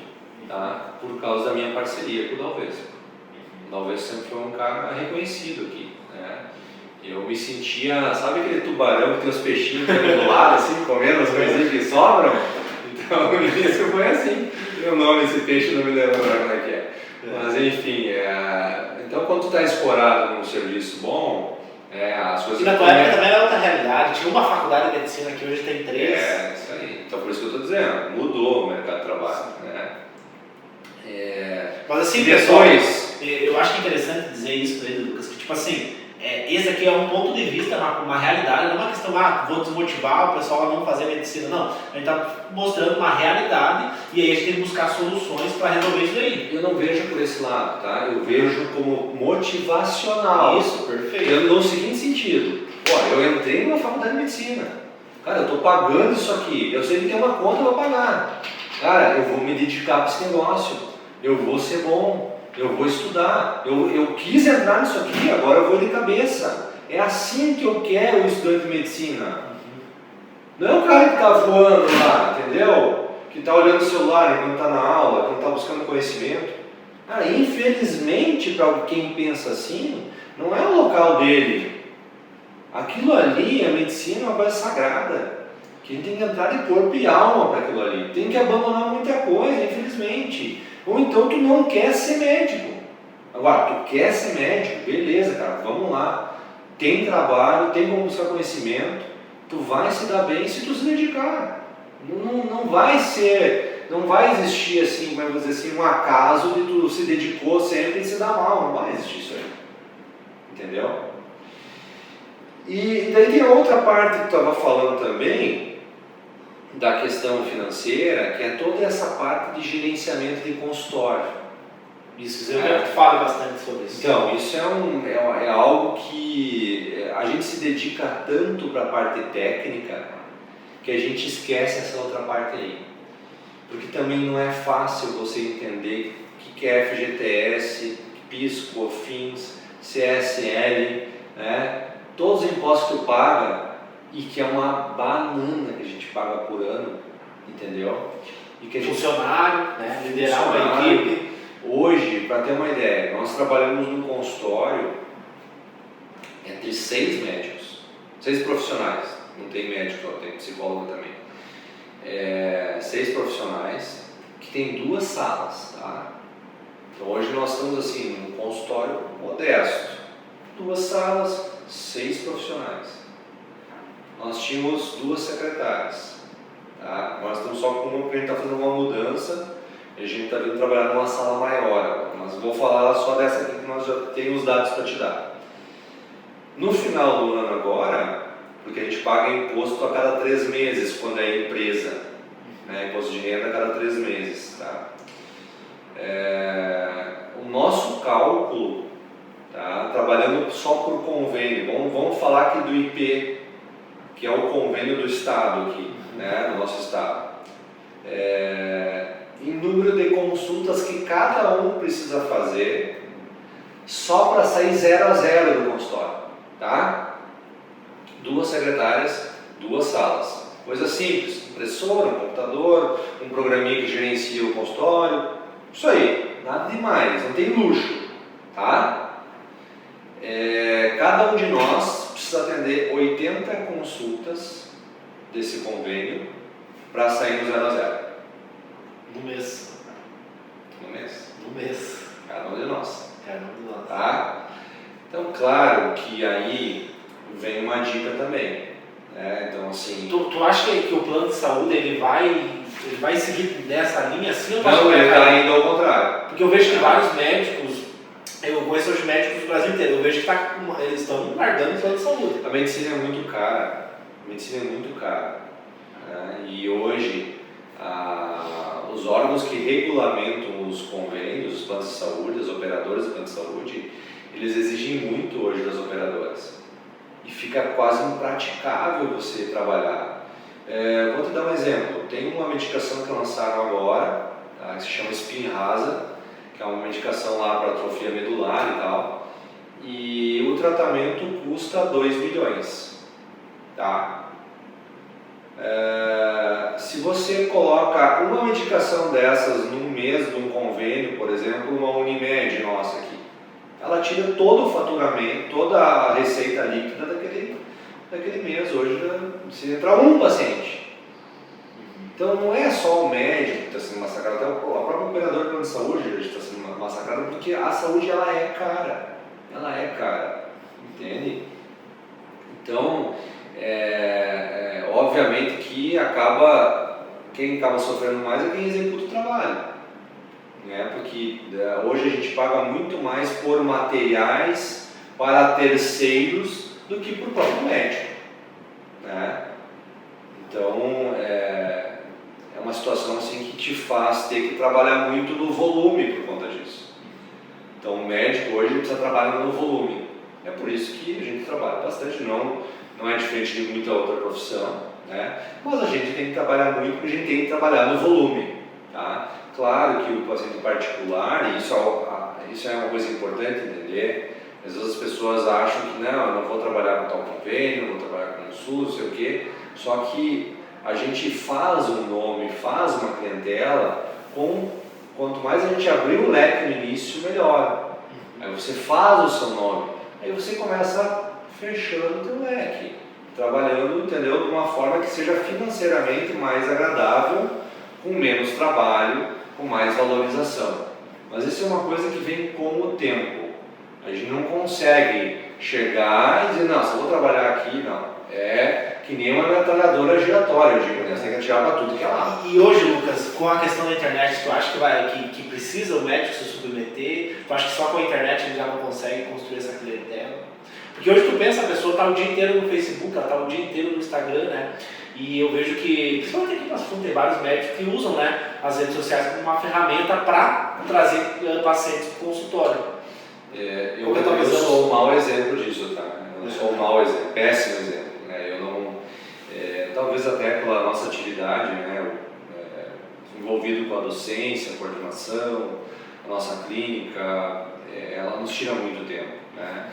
tá? Por causa da minha parceria com o Dalvesco. O Dalvesco sempre foi um cara reconhecido aqui, né? Eu me sentia, sabe aquele tubarão que tem os peixinhos do lado, assim, comendo as coisinhas que sobram? Então, no início foi assim. Meu nome, esse peixe, não me lembro agora como é que é. Mas, enfim, então quando tu está escorado num serviço bom, as coisas... E na tua época também era outra realidade. Tinha uma faculdade de medicina que hoje tem 3. Isso aí. Então, por isso que eu estou dizendo, mudou o mercado de trabalho, né? Mas assim, depois... pessoal, eu acho que é interessante dizer isso para ele, Lucas, que tipo assim, esse aqui é um ponto de vista, uma realidade, não é uma questão, vou desmotivar o pessoal a não fazer medicina, não. A gente está mostrando uma realidade e aí a gente tem que buscar soluções para resolver isso daí. Eu não vejo por esse lado, tá? Eu vejo como motivacional. Isso, perfeito. No seguinte sentido, eu entrei numa faculdade de medicina, cara, eu estou pagando isso aqui, eu sei que tem uma conta para pagar, cara, eu vou me dedicar para esse negócio, eu vou ser bom. Eu vou estudar, eu quis entrar nisso aqui, agora eu vou de cabeça. É assim que eu quero o estudante de medicina. Não é o cara que está voando lá, entendeu? Que está olhando o celular enquanto está na aula, quando está buscando conhecimento. Cara, infelizmente, para quem pensa assim, não é o local dele. Aquilo ali, a medicina é uma coisa sagrada. Que a gente tem que entrar de corpo e alma para aquilo ali. Tem que abandonar muita coisa, infelizmente. Ou então tu não quer ser médico. Agora, tu quer ser médico, beleza, cara, vamos lá. Tem trabalho, tem como buscar conhecimento, tu vai se dar bem se tu se dedicar. Não vai existir assim, como eu vou dizer assim, um acaso de tu se dedicou sempre e se dá mal, não vai existir isso aí. Entendeu? E daí tem a outra parte que tu estava falando também, da questão financeira, que é toda essa parte de gerenciamento de consultório. Isso, eu quero que tu fale bastante sobre isso. Então, isso é algo que a gente se dedica tanto para a parte técnica que a gente esquece essa outra parte aí. Porque também não é fácil você entender o que é FGTS, PIS, COFINS, CSL, né? Todos os impostos que tu paga e que é uma banana que a gente paga por ano, entendeu? E que a gente, funcionário, né? Liderar uma equipe. Hoje, para ter uma ideia, nós trabalhamos num consultório entre 6 médicos, 6 profissionais, não tem médico, só tem psicólogo também. 6 profissionais que tem 2 salas, tá? Então hoje nós estamos assim num consultório modesto, 2 salas, 6 profissionais. Nós tínhamos 2 secretárias, tá? Nós estamos só com uma porque a gente está fazendo uma mudança. A gente está vindo trabalhar numa sala maior, mas vou falar só dessa aqui que nós já temos os dados para te dar. No final do ano agora, porque a gente paga imposto a cada 3 meses quando é empresa, né? Imposto de renda a cada 3 meses. Tá? O nosso cálculo, tá? Trabalhando só por convênio, vamos falar aqui do IP, que é o convênio do Estado aqui, né? Do nosso Estado. Em número de consultas que cada um precisa fazer só para sair 0 a 0 do consultório, tá? 2 secretárias, 2 salas, coisa simples, impressora, um computador, um programinha que gerencia o consultório, isso aí, nada demais, não tem luxo, tá? Cada um de nós precisa atender 80 consultas desse convênio para sair no 0 a 0. No mês. No mês. No mês. Cada um de nós. Cada um de nós. Tá? Então, claro que aí vem uma dica também. Né? Então, assim... Tu acha que o plano de saúde ele vai seguir nessa linha assim? Ou não, ele está indo ao contrário. Porque eu vejo que vários médicos, eu conheço os médicos do Brasil inteiro, eu vejo que eles estão largando o plano de saúde. A medicina é muito cara. A medicina é muito cara. Né? E hoje... os órgãos que regulamentam os convênios, os planos de saúde, as operadoras de plano de saúde, eles exigem muito hoje das operadoras e fica quase impraticável você trabalhar. Vou te dar um exemplo, tem uma medicação que lançaram agora, tá, que se chama Spinraza, que é uma medicação lá para atrofia medular e tal, e o tratamento custa 2 milhões, tá? Se você coloca uma medicação dessas num mês de um convênio, por exemplo, uma Unimed nossa aqui, ela tira todo o faturamento, toda a receita líquida daquele mês hoje, para um paciente. Então não é só o médico que está sendo massacrado, até o próprio operador de plano de saúde está sendo massacrado, porque a saúde ela é cara, entende? Então, obviamente que quem acaba sofrendo mais é quem executa o trabalho, né? Porque hoje a gente paga muito mais por materiais para terceiros do que por próprio médico, né? Então é uma situação assim que te faz ter que trabalhar muito no volume por conta disso. Então o médico hoje precisa trabalhar no volume, é por isso que a gente trabalha bastante, não é diferente de muita outra profissão, né? Mas a gente tem que trabalhar muito porque a gente tem que trabalhar no volume, tá? Claro que o paciente particular, e isso é uma coisa importante entender, às vezes as pessoas acham que não, eu não vou trabalhar com tal convênio, não vou trabalhar com o SUS, não sei o quê, só que a gente faz um nome, faz uma clientela, quanto mais a gente abrir o leque no início, melhor. Aí você faz o seu nome, aí você começa fechando o teu leque, trabalhando, entendeu, de uma forma que seja financeiramente mais agradável, com menos trabalho, com mais valorização. Mas isso é uma coisa que vem com o tempo. A gente não consegue chegar e dizer, não, se eu vou trabalhar aqui, não. É que nem uma metralhadora giratória, eu digo, né? Você tem que atirar para tudo que é lá. E hoje, Lucas, com a questão da internet, tu acha que precisa o médico se submeter? Tu acha que só com a internet ele já não consegue construir essa clientela? Porque hoje tu pensa, a pessoa está o dia inteiro no Facebook, ela está o dia inteiro no Instagram, né? E eu vejo que, principalmente aqui no assunto, tem vários médicos que usam, né, as redes sociais como uma ferramenta para trazer pacientes para o consultório. Eu sou um mau exemplo disso, tá? Eu sou um mau exemplo, péssimo exemplo. Né? Eu não, talvez até pela nossa atividade, né, envolvido com a docência, a coordenação, a nossa clínica, ela nos tira muito tempo. Né?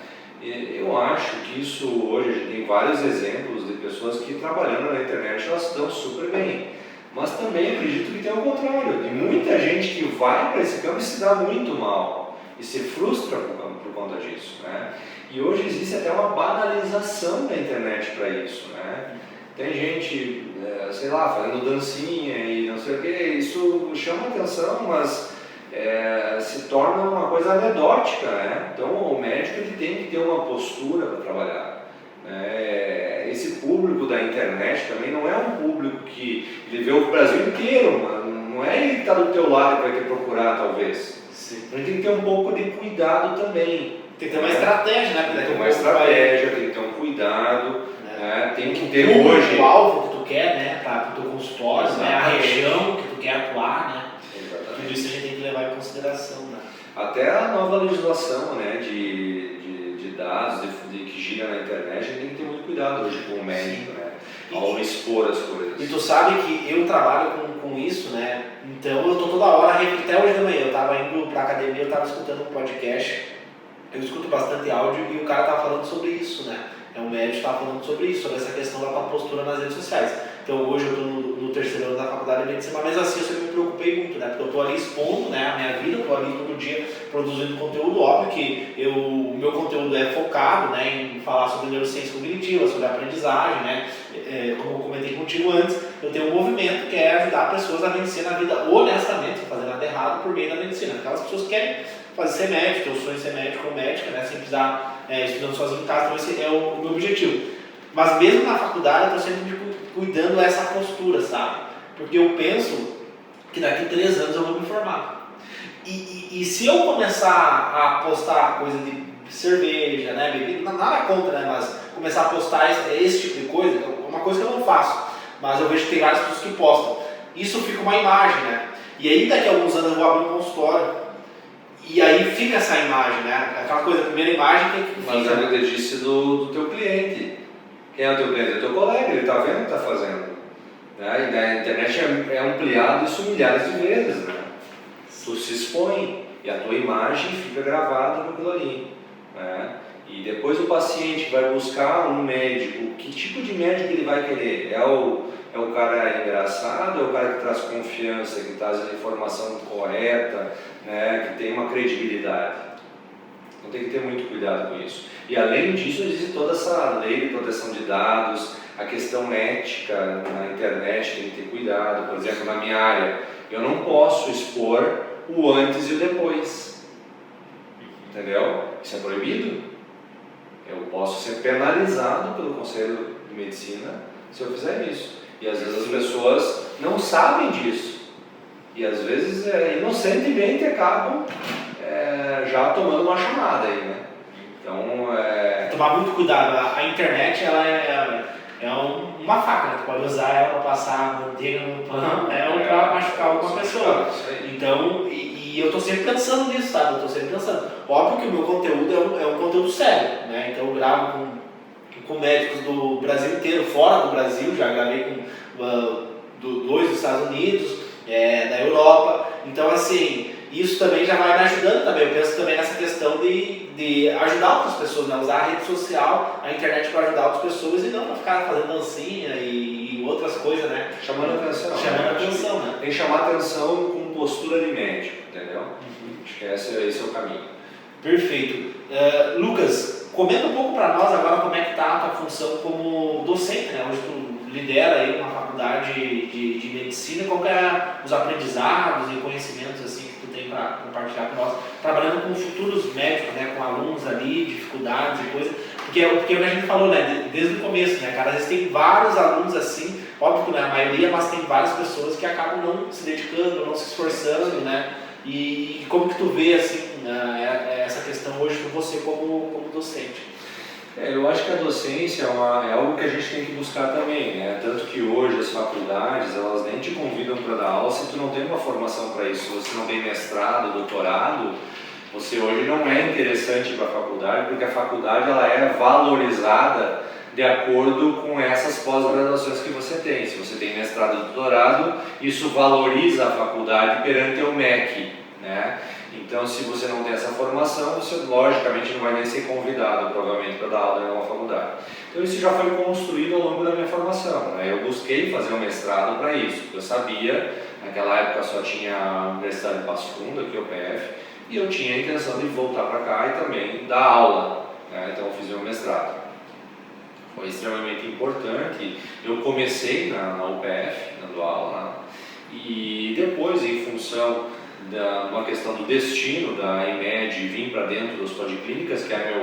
Eu acho que isso hoje, a gente tem vários exemplos de pessoas que trabalhando na internet elas estão super bem. Mas também acredito que tem o contrário, tem muita gente que vai para esse campo e se dá muito mal e se frustra por conta disso. Né? E hoje existe até uma banalização da internet para isso. Né? Tem gente, sei lá, fazendo dancinha e não sei o que, isso chama atenção, mas se torna uma coisa anedótica. Né? Então o médico ele tem que ter uma postura para trabalhar. Esse público da internet também não é um público que ele vê o Brasil inteiro, não é ele que está do teu lado que vai te procurar, talvez. Sim. A gente tem que ter um pouco de cuidado também. Tem que ter uma estratégia, né? Tem que ter uma estratégia, tem que ter um cuidado, né? Tem que ter hoje... O alvo que tu quer, né? Para o teu consultório, né? A Exatamente. região que tu quer atuar, né? Exatamente. Tudo isso a gente tem que levar em consideração, né? Até a nova legislação, né, de dados que gira na internet, a gente tem que ter muito cuidado hoje com o médico, né, ao expor as coisas. E tu sabe que eu trabalho com isso, né? Então eu tô toda hora, até hoje de manhã, eu tava indo pra academia, eu tava escutando um podcast, eu escuto bastante áudio e o cara tava falando sobre isso, né? Um médico tava falando sobre isso, sobre essa questão da tua postura nas redes sociais. Então hoje eu tô no terceiro ano da faculdade de medicina, mas assim eu sempre me preocupei muito, né? Porque eu tô ali expondo, né, a minha vida, eu tô ali todo dia produzindo conteúdo. Óbvio que o meu conteúdo é focado, né, em falar sobre neurociência cognitiva, sobre aprendizagem, né? Como eu comentei contigo antes, eu tenho um movimento que é ajudar pessoas a vencer na vida honestamente, sem fazer nada errado por meio da medicina. Aquelas pessoas que querem ser médico, eu sonho em ser médico ou médica, né, sem precisar estudando sozinho em casa, então esse é o meu objetivo. Mas mesmo na faculdade eu estou sempre me cuidando dessa postura, sabe? Porque eu penso que daqui 3 anos eu vou me formar. E se eu começar a postar coisa de cerveja, né, bebida, nada contra, né, mas começar a postar esse tipo de coisa, é uma coisa que eu não faço, mas eu vejo que tem várias pessoas que postam. Isso fica uma imagem, né? E aí daqui a alguns anos eu vou abrir um consultório. E aí fica essa imagem, né? Aquela coisa, a primeira imagem que fica. Mas é o disse do teu cliente. Quem é o teu cliente? É o teu colega, ele está vendo o que está fazendo. Né? E na internet é ampliado isso milhares de vezes. Né? Tu se expõe e a tua imagem fica gravada no aquilo ali. Né? E depois o paciente vai buscar um médico. Que tipo de médico ele vai querer? É o cara engraçado, é o cara que traz confiança, que traz a informação correta, né, que tem uma credibilidade. Então tem que ter muito cuidado com isso. E além disso, existe toda essa lei de proteção de dados, a questão ética na internet tem que ter cuidado. Por exemplo, na minha área, eu não posso expor o antes e o depois. Entendeu? Isso é proibido. Eu posso ser penalizado pelo Conselho de Medicina se eu fizer isso. E às vezes as pessoas não sabem disso. E às vezes inocentemente acabam já tomando uma chamada aí, né? Então tomar muito cuidado. A internet ela é uma faca, né? Tu pode usar ela para passar manteiga no pão, ou para machucar alguma pessoa. Então, e eu tô sempre pensando nisso, sabe? Eu tô sempre pensando. Óbvio que o meu conteúdo é um conteúdo sério, né? Então eu gravo com médicos do Brasil inteiro, fora do Brasil, já gravei com 2 dos Estados Unidos, da Europa. Então, assim, isso também já vai me ajudando também. Eu penso também nessa questão de ajudar outras pessoas, né? Usar a rede social, a internet para ajudar outras pessoas e não para ficar fazendo dancinha e outras coisas, né? Chamando atenção. Chamando atenção, né? Tem que chamar atenção com postura de médico, entendeu? Acho que esse é o caminho. Perfeito. Lucas, comenta um pouco para nós agora como é que está a tua função como docente, né? Hoje tu lidera aí uma faculdade de medicina, qual que é os aprendizados e conhecimentos assim, que tu tem para compartilhar com nós, trabalhando com futuros médicos, né, com alunos ali, dificuldades e coisas, porque é o que a gente falou, né, desde o começo, né, cara, às vezes tem vários alunos assim, óbvio que não é a maioria, mas tem várias pessoas que acabam não se dedicando, não se esforçando, né, e como que tu vê assim, essa questão hoje para você como docente? Eu acho que a docência é algo que a gente tem que buscar também, né? Tanto que hoje as faculdades, elas nem te convidam para dar aula se tu não tem uma formação para isso, se você não tem mestrado, doutorado, você hoje não é interessante para a faculdade, porque a faculdade ela é valorizada de acordo com essas pós-graduações que você tem. Se você tem mestrado e doutorado, isso valoriza a faculdade perante o MEC, né? Então, se você não tem essa formação, você logicamente não vai nem ser convidado, provavelmente, para dar aula em uma faculdade. Então, isso já foi construído ao longo da minha formação, né? Eu busquei fazer um mestrado para isso, porque eu sabia, naquela época só tinha a Universidade de Passo Fundo, aqui o PF, e eu tinha a intenção de voltar para cá e também dar aula, né? Então, eu fiz meu mestrado. Foi extremamente importante. Eu comecei na UPF, dando aula, né? E depois, em função uma questão do destino da EMED vir para dentro das policlínicas, que é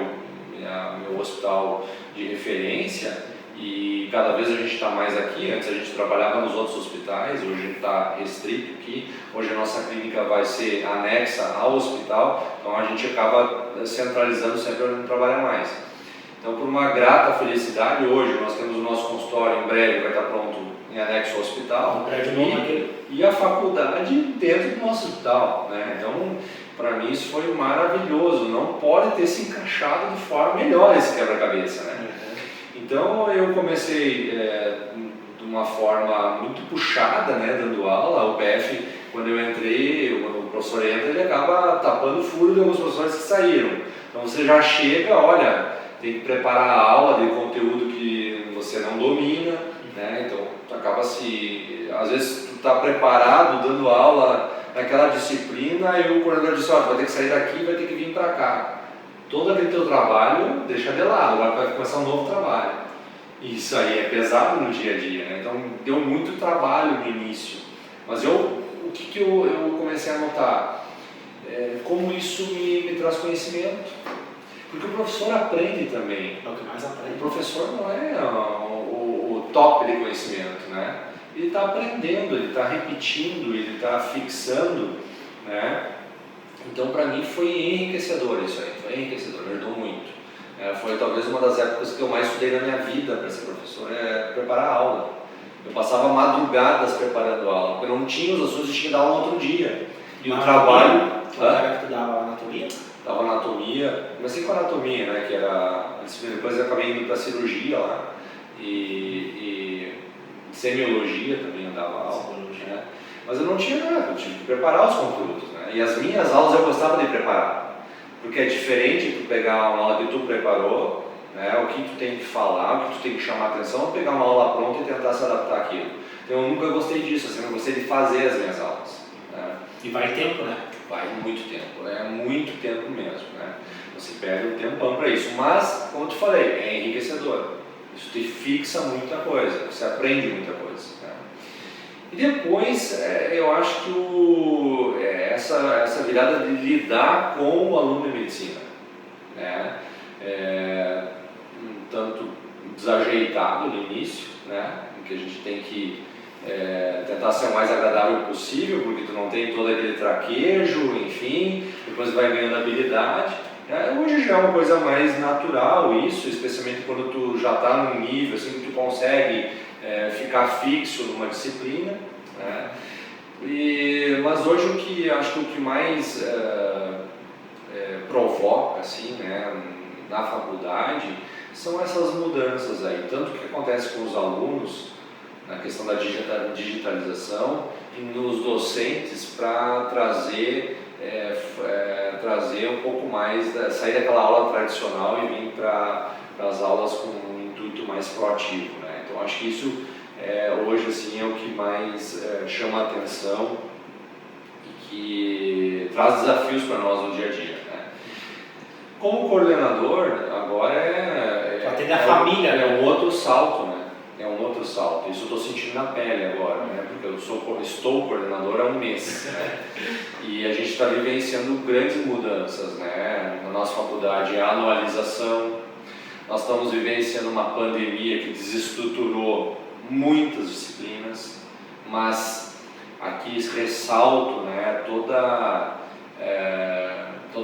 meu hospital de referência, e cada vez a gente está mais aqui. Antes a gente trabalhava nos outros hospitais, hoje a gente está restrito aqui. Hoje a nossa clínica vai ser anexa ao hospital, então a gente acaba centralizando sempre onde não trabalha mais. Então, por uma grata felicidade, hoje nós temos o nosso consultório, em breve vai estar pronto em anexo ao hospital, e a faculdade dentro do nosso hospital, né? Então, para mim isso foi maravilhoso, não pode ter se encaixado de forma melhor esse quebra-cabeça, né? Então, eu comecei de uma forma muito puxada, né, dando aula. O PF, quando eu entrei, o professor entra, ele acaba tapando o furo de alguns professores que saíram. Então, você já chega, olha, tem que preparar a aula de conteúdo que você não domina, né? Então, tu acaba às vezes tu está preparado, dando aula naquela disciplina, e o coordenador diz, olha, vai ter que sair daqui e vai ter que vir para cá. Todo aquele teu trabalho deixa de lado, agora vai começar um novo trabalho. E isso aí é pesado no dia a dia, né? Então, deu muito trabalho no início. Mas o que eu comecei a notar? Como isso me traz conhecimento. Porque o professor aprende também. É o que mais aprende. O professor não é o top de conhecimento, né? Ele está aprendendo, ele está repetindo, ele está fixando, né? Então, para mim foi enriquecedor isso aí, foi enriquecedor, me ajudou muito. Foi talvez uma das épocas que eu mais estudei na minha vida para ser professor, preparar a aula. Eu passava madrugadas preparando a aula, porque eu não tinha os assuntos, eu tinha que dar aula no outro dia. E o trabalho... Era que tu dava anatomia? Dava anatomia, comecei com anatomia, né, que era a disciplina, depois eu acabei indo para cirurgia lá, e semiologia também eu dava aula, né? Mas eu não tinha nada, eu tive que preparar os conteúdos, né? E as minhas aulas eu gostava de preparar, porque é diferente tu pegar uma aula que tu preparou, né, o que tu tem que falar, o que tu tem que chamar atenção, ou pegar uma aula pronta e tentar se adaptar àquilo. Então eu nunca gostei disso, assim, eu gostei de fazer as minhas aulas, né? E vai tempo, né? Vai muito tempo, é muito tempo mesmo, né? Você perde um tempão para isso, mas, como eu te falei, é enriquecedor. Isso te fixa muita coisa, você aprende muita coisa, né? E depois, eu acho que essa virada de lidar com o aluno de medicina, né? Um tanto desajeitado no início, né? Em que a gente tem que tentar ser o mais agradável possível, porque tu não tem todo aquele traquejo, enfim, depois vai ganhando habilidade. Hoje já é uma coisa mais natural isso, especialmente quando tu já está num nível assim que tu consegue ficar fixo numa disciplina, né? Mas hoje acho que o que mais provoca assim, né, na faculdade são essas mudanças aí, tanto que acontece com os alunos na questão da digitalização e nos docentes para trazer um pouco mais, sair daquela aula tradicional e vir para as aulas com um intuito mais proativo, né? Então acho que isso hoje assim, é o que mais chama a atenção e que traz desafios para nós no dia a dia, né? Como coordenador, agora atender a família, né? Um outro salto, né? é um outro salto. Isso eu estou sentindo na pele agora, né? Porque eu estou coordenador há um mês, né? E a gente está vivenciando grandes mudanças, né? Na nossa faculdade, a anualização. Nós estamos vivenciando uma pandemia que desestruturou muitas disciplinas, mas aqui ressalto, né, todo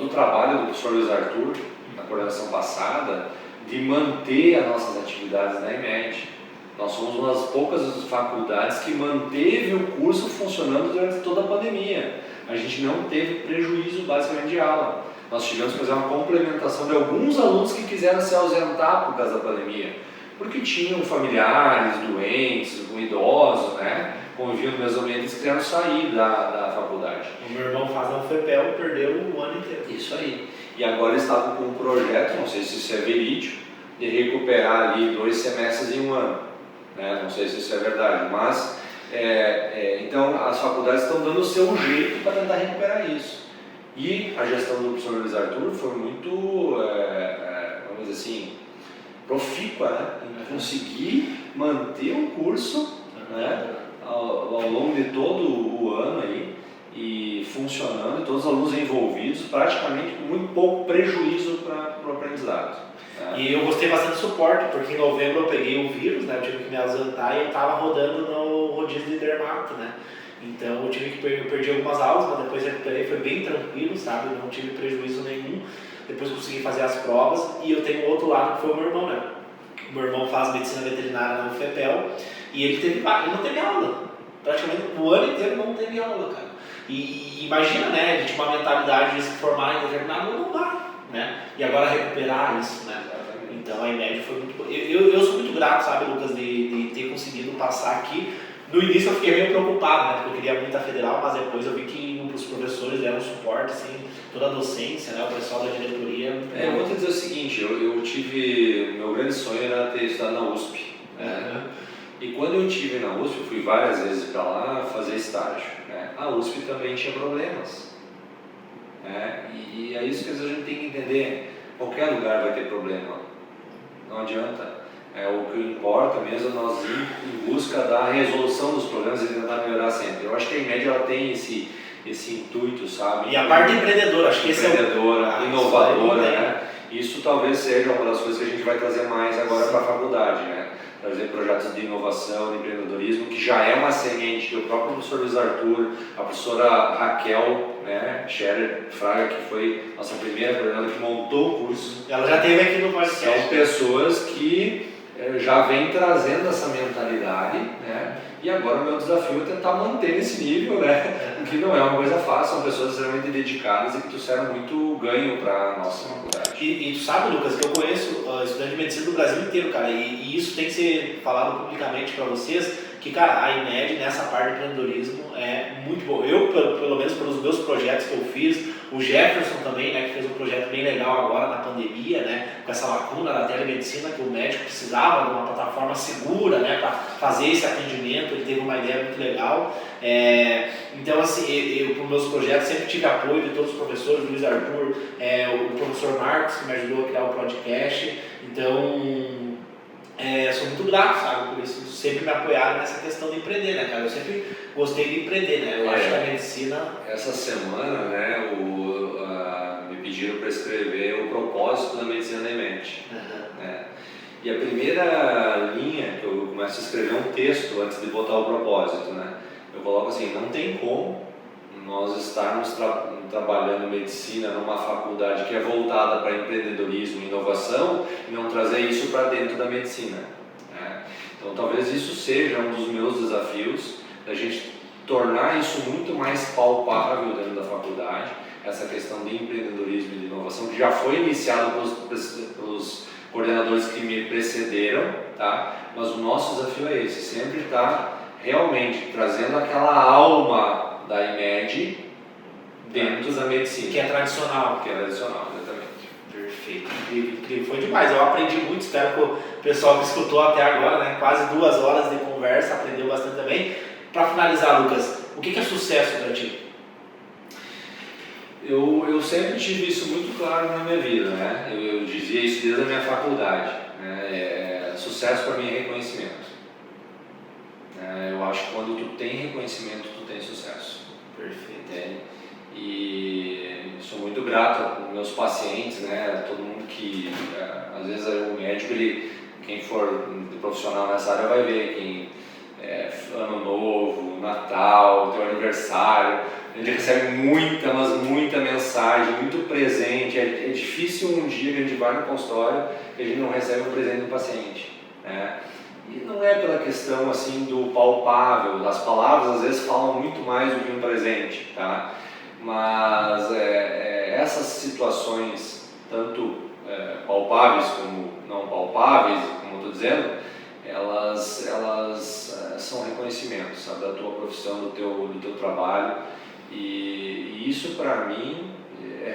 o trabalho do professor Luiz Arthur, na coordenação passada, de manter as nossas atividades na IMED. Nós somos uma das poucas faculdades que manteve o curso funcionando durante toda a pandemia. A gente não teve prejuízo basicamente de aula. Nós tivemos que fazer uma complementação de alguns alunos que quiseram se ausentar por causa da pandemia, porque tinham familiares, doentes, idosos, né? Conviviam no mesmo ambiente e quiseram sair da faculdade. O meu irmão faz a UFPEL, perdeu o ano inteiro. Isso aí. E agora eles estavam com um projeto, não sei se isso é verídico, de recuperar ali 2 semestres em um ano. Né? Não sei se isso é verdade, mas então as faculdades estão dando o seu jeito para tentar recuperar isso. E a gestão do professor Luiz Arthur foi muito, vamos dizer assim, profícua, né? Em conseguir manter o curso, né? Ao longo de todo o ano aí, e funcionando, todos os alunos envolvidos, praticamente com muito pouco prejuízo para o aprendizado. E eu gostei bastante do suporte, porque em novembro eu peguei o vírus, né? Eu tive que me ausentar e eu estava rodando no rodízio de dermato, né? Então eu perdi algumas aulas, mas depois recuperei, foi bem tranquilo, sabe? Eu não tive prejuízo nenhum. Depois consegui fazer as provas e eu tenho um outro lado que foi o meu irmão, né? O meu irmão faz medicina veterinária na UFPEL e ele não teve aula. Praticamente o ano inteiro não teve aula, cara. E imagina, né? Ele tinha uma mentalidade de se formar em determinado não dá, né? E agora recuperar isso, né? Então a IMED foi muito... Eu sou muito grato, sabe, Lucas, de ter conseguido passar aqui. No início eu fiquei meio preocupado, né? Porque eu queria muito a federal, mas depois eu vi que os professores deram suporte, assim, toda a docência, né? O pessoal da diretoria. Eu vou te dizer o seguinte, eu tive... Meu grande sonho era ter estudado na USP. Né? E quando eu estive na USP, eu fui várias vezes para lá fazer estágio. Né? A USP também tinha problemas. Né? E é isso que às vezes a gente tem que entender. Qualquer lugar vai ter problema. Não adianta. O que importa mesmo é nós ir em busca da resolução dos problemas e tentar melhorar sempre. Eu acho que a IMED ela tem esse intuito, sabe? E a parte empreendedora, acho que esse empreendedora, inovadora, né? Isso talvez seja uma das coisas que a gente vai trazer mais agora para a faculdade, né? Trazer projetos de inovação, de empreendedorismo, que já é uma semente do próprio professor Luiz Arthur, a professora Raquel, né, Scherer Fraga, que foi nossa primeira coordenadora que montou o curso. Ela já esteve aqui no podcast. São pessoas que já vem trazendo essa mentalidade, né? E agora o meu desafio é tentar manter esse nível, né? O que não é uma coisa fácil, são pessoas extremamente dedicadas e que trouxeram muito ganho para a nossa faculdade. E tu sabe, Lucas, que eu conheço estudante de medicina do Brasil inteiro, cara, e isso tem que ser falado publicamente para vocês, que, cara, a IMED nessa parte de empreendedorismo é muito boa. Eu, pelo menos pelos meus projetos que eu fiz, o Jefferson também, né, que fez um projeto bem legal agora na pandemia, né, com essa lacuna da telemedicina, que o médico precisava de uma plataforma segura, né, para fazer esse atendimento. Ele teve uma ideia muito legal. Então, assim, eu para os meus projetos sempre tive apoio de todos os professores, Luiz Arthur, o professor Marcos, que me ajudou a criar o podcast. Então, sou muito grato, sabe, por isso sempre me apoiaram nessa questão de empreender, né, cara? Eu sempre gostei de empreender, né? Eu acho que a medicina... Essa semana, né, me pediram para escrever o propósito da medicina da IMED. Né? E a primeira linha que eu começo a escrever um texto antes de botar o propósito, né? Eu coloco assim, não tem como nós estarmos trabalhando medicina numa faculdade que é voltada para empreendedorismo e inovação e não trazer isso para dentro da medicina. Né? Então talvez isso seja um dos meus desafios, da gente tornar isso muito mais palpável dentro da faculdade, essa questão de empreendedorismo e de inovação, que já foi iniciado pelos coordenadores que me precederam, tá? Mas o nosso desafio é esse, sempre estar realmente trazendo aquela alma da IMED dentro da medicina. Que é tradicional. Que é tradicional, exatamente. Perfeito, incrível. Foi demais, eu aprendi muito, espero que o pessoal que escutou até agora, né, quase 2 horas de conversa, aprendeu bastante também. Para finalizar, Lucas, o que é sucesso para ti? Eu sempre tive isso muito claro na minha vida, né? Eu dizia isso desde a minha faculdade. Né? Sucesso para mim é reconhecimento. acho que quando tu tem reconhecimento, tu tem sucesso. Perfeito. Entende? E sou muito grato aos meus pacientes, né? Todo mundo que, às vezes o médico, quem for profissional nessa área vai ver, quem Ano Novo, Natal, teu aniversário, a gente recebe muita mensagem, muito presente. É difícil um dia que a gente vai no consultório e a gente não recebe um presente do paciente, né? E não é pela questão assim do palpável, as palavras às vezes falam muito mais do que um presente, tá? Mas essas situações, tanto palpáveis como não palpáveis, como eu estou dizendo, elas são reconhecimentos, sabe, da tua profissão, do teu trabalho, e isso para mim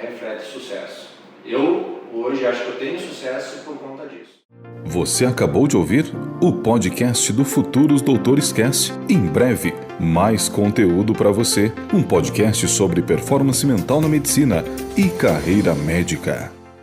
reflete sucesso. Eu hoje acho que eu tenho sucesso por conta disso. Você acabou de ouvir o podcast do Futuros Doutores Cast. Em breve, mais conteúdo para você. Um podcast sobre performance mental na medicina e carreira médica.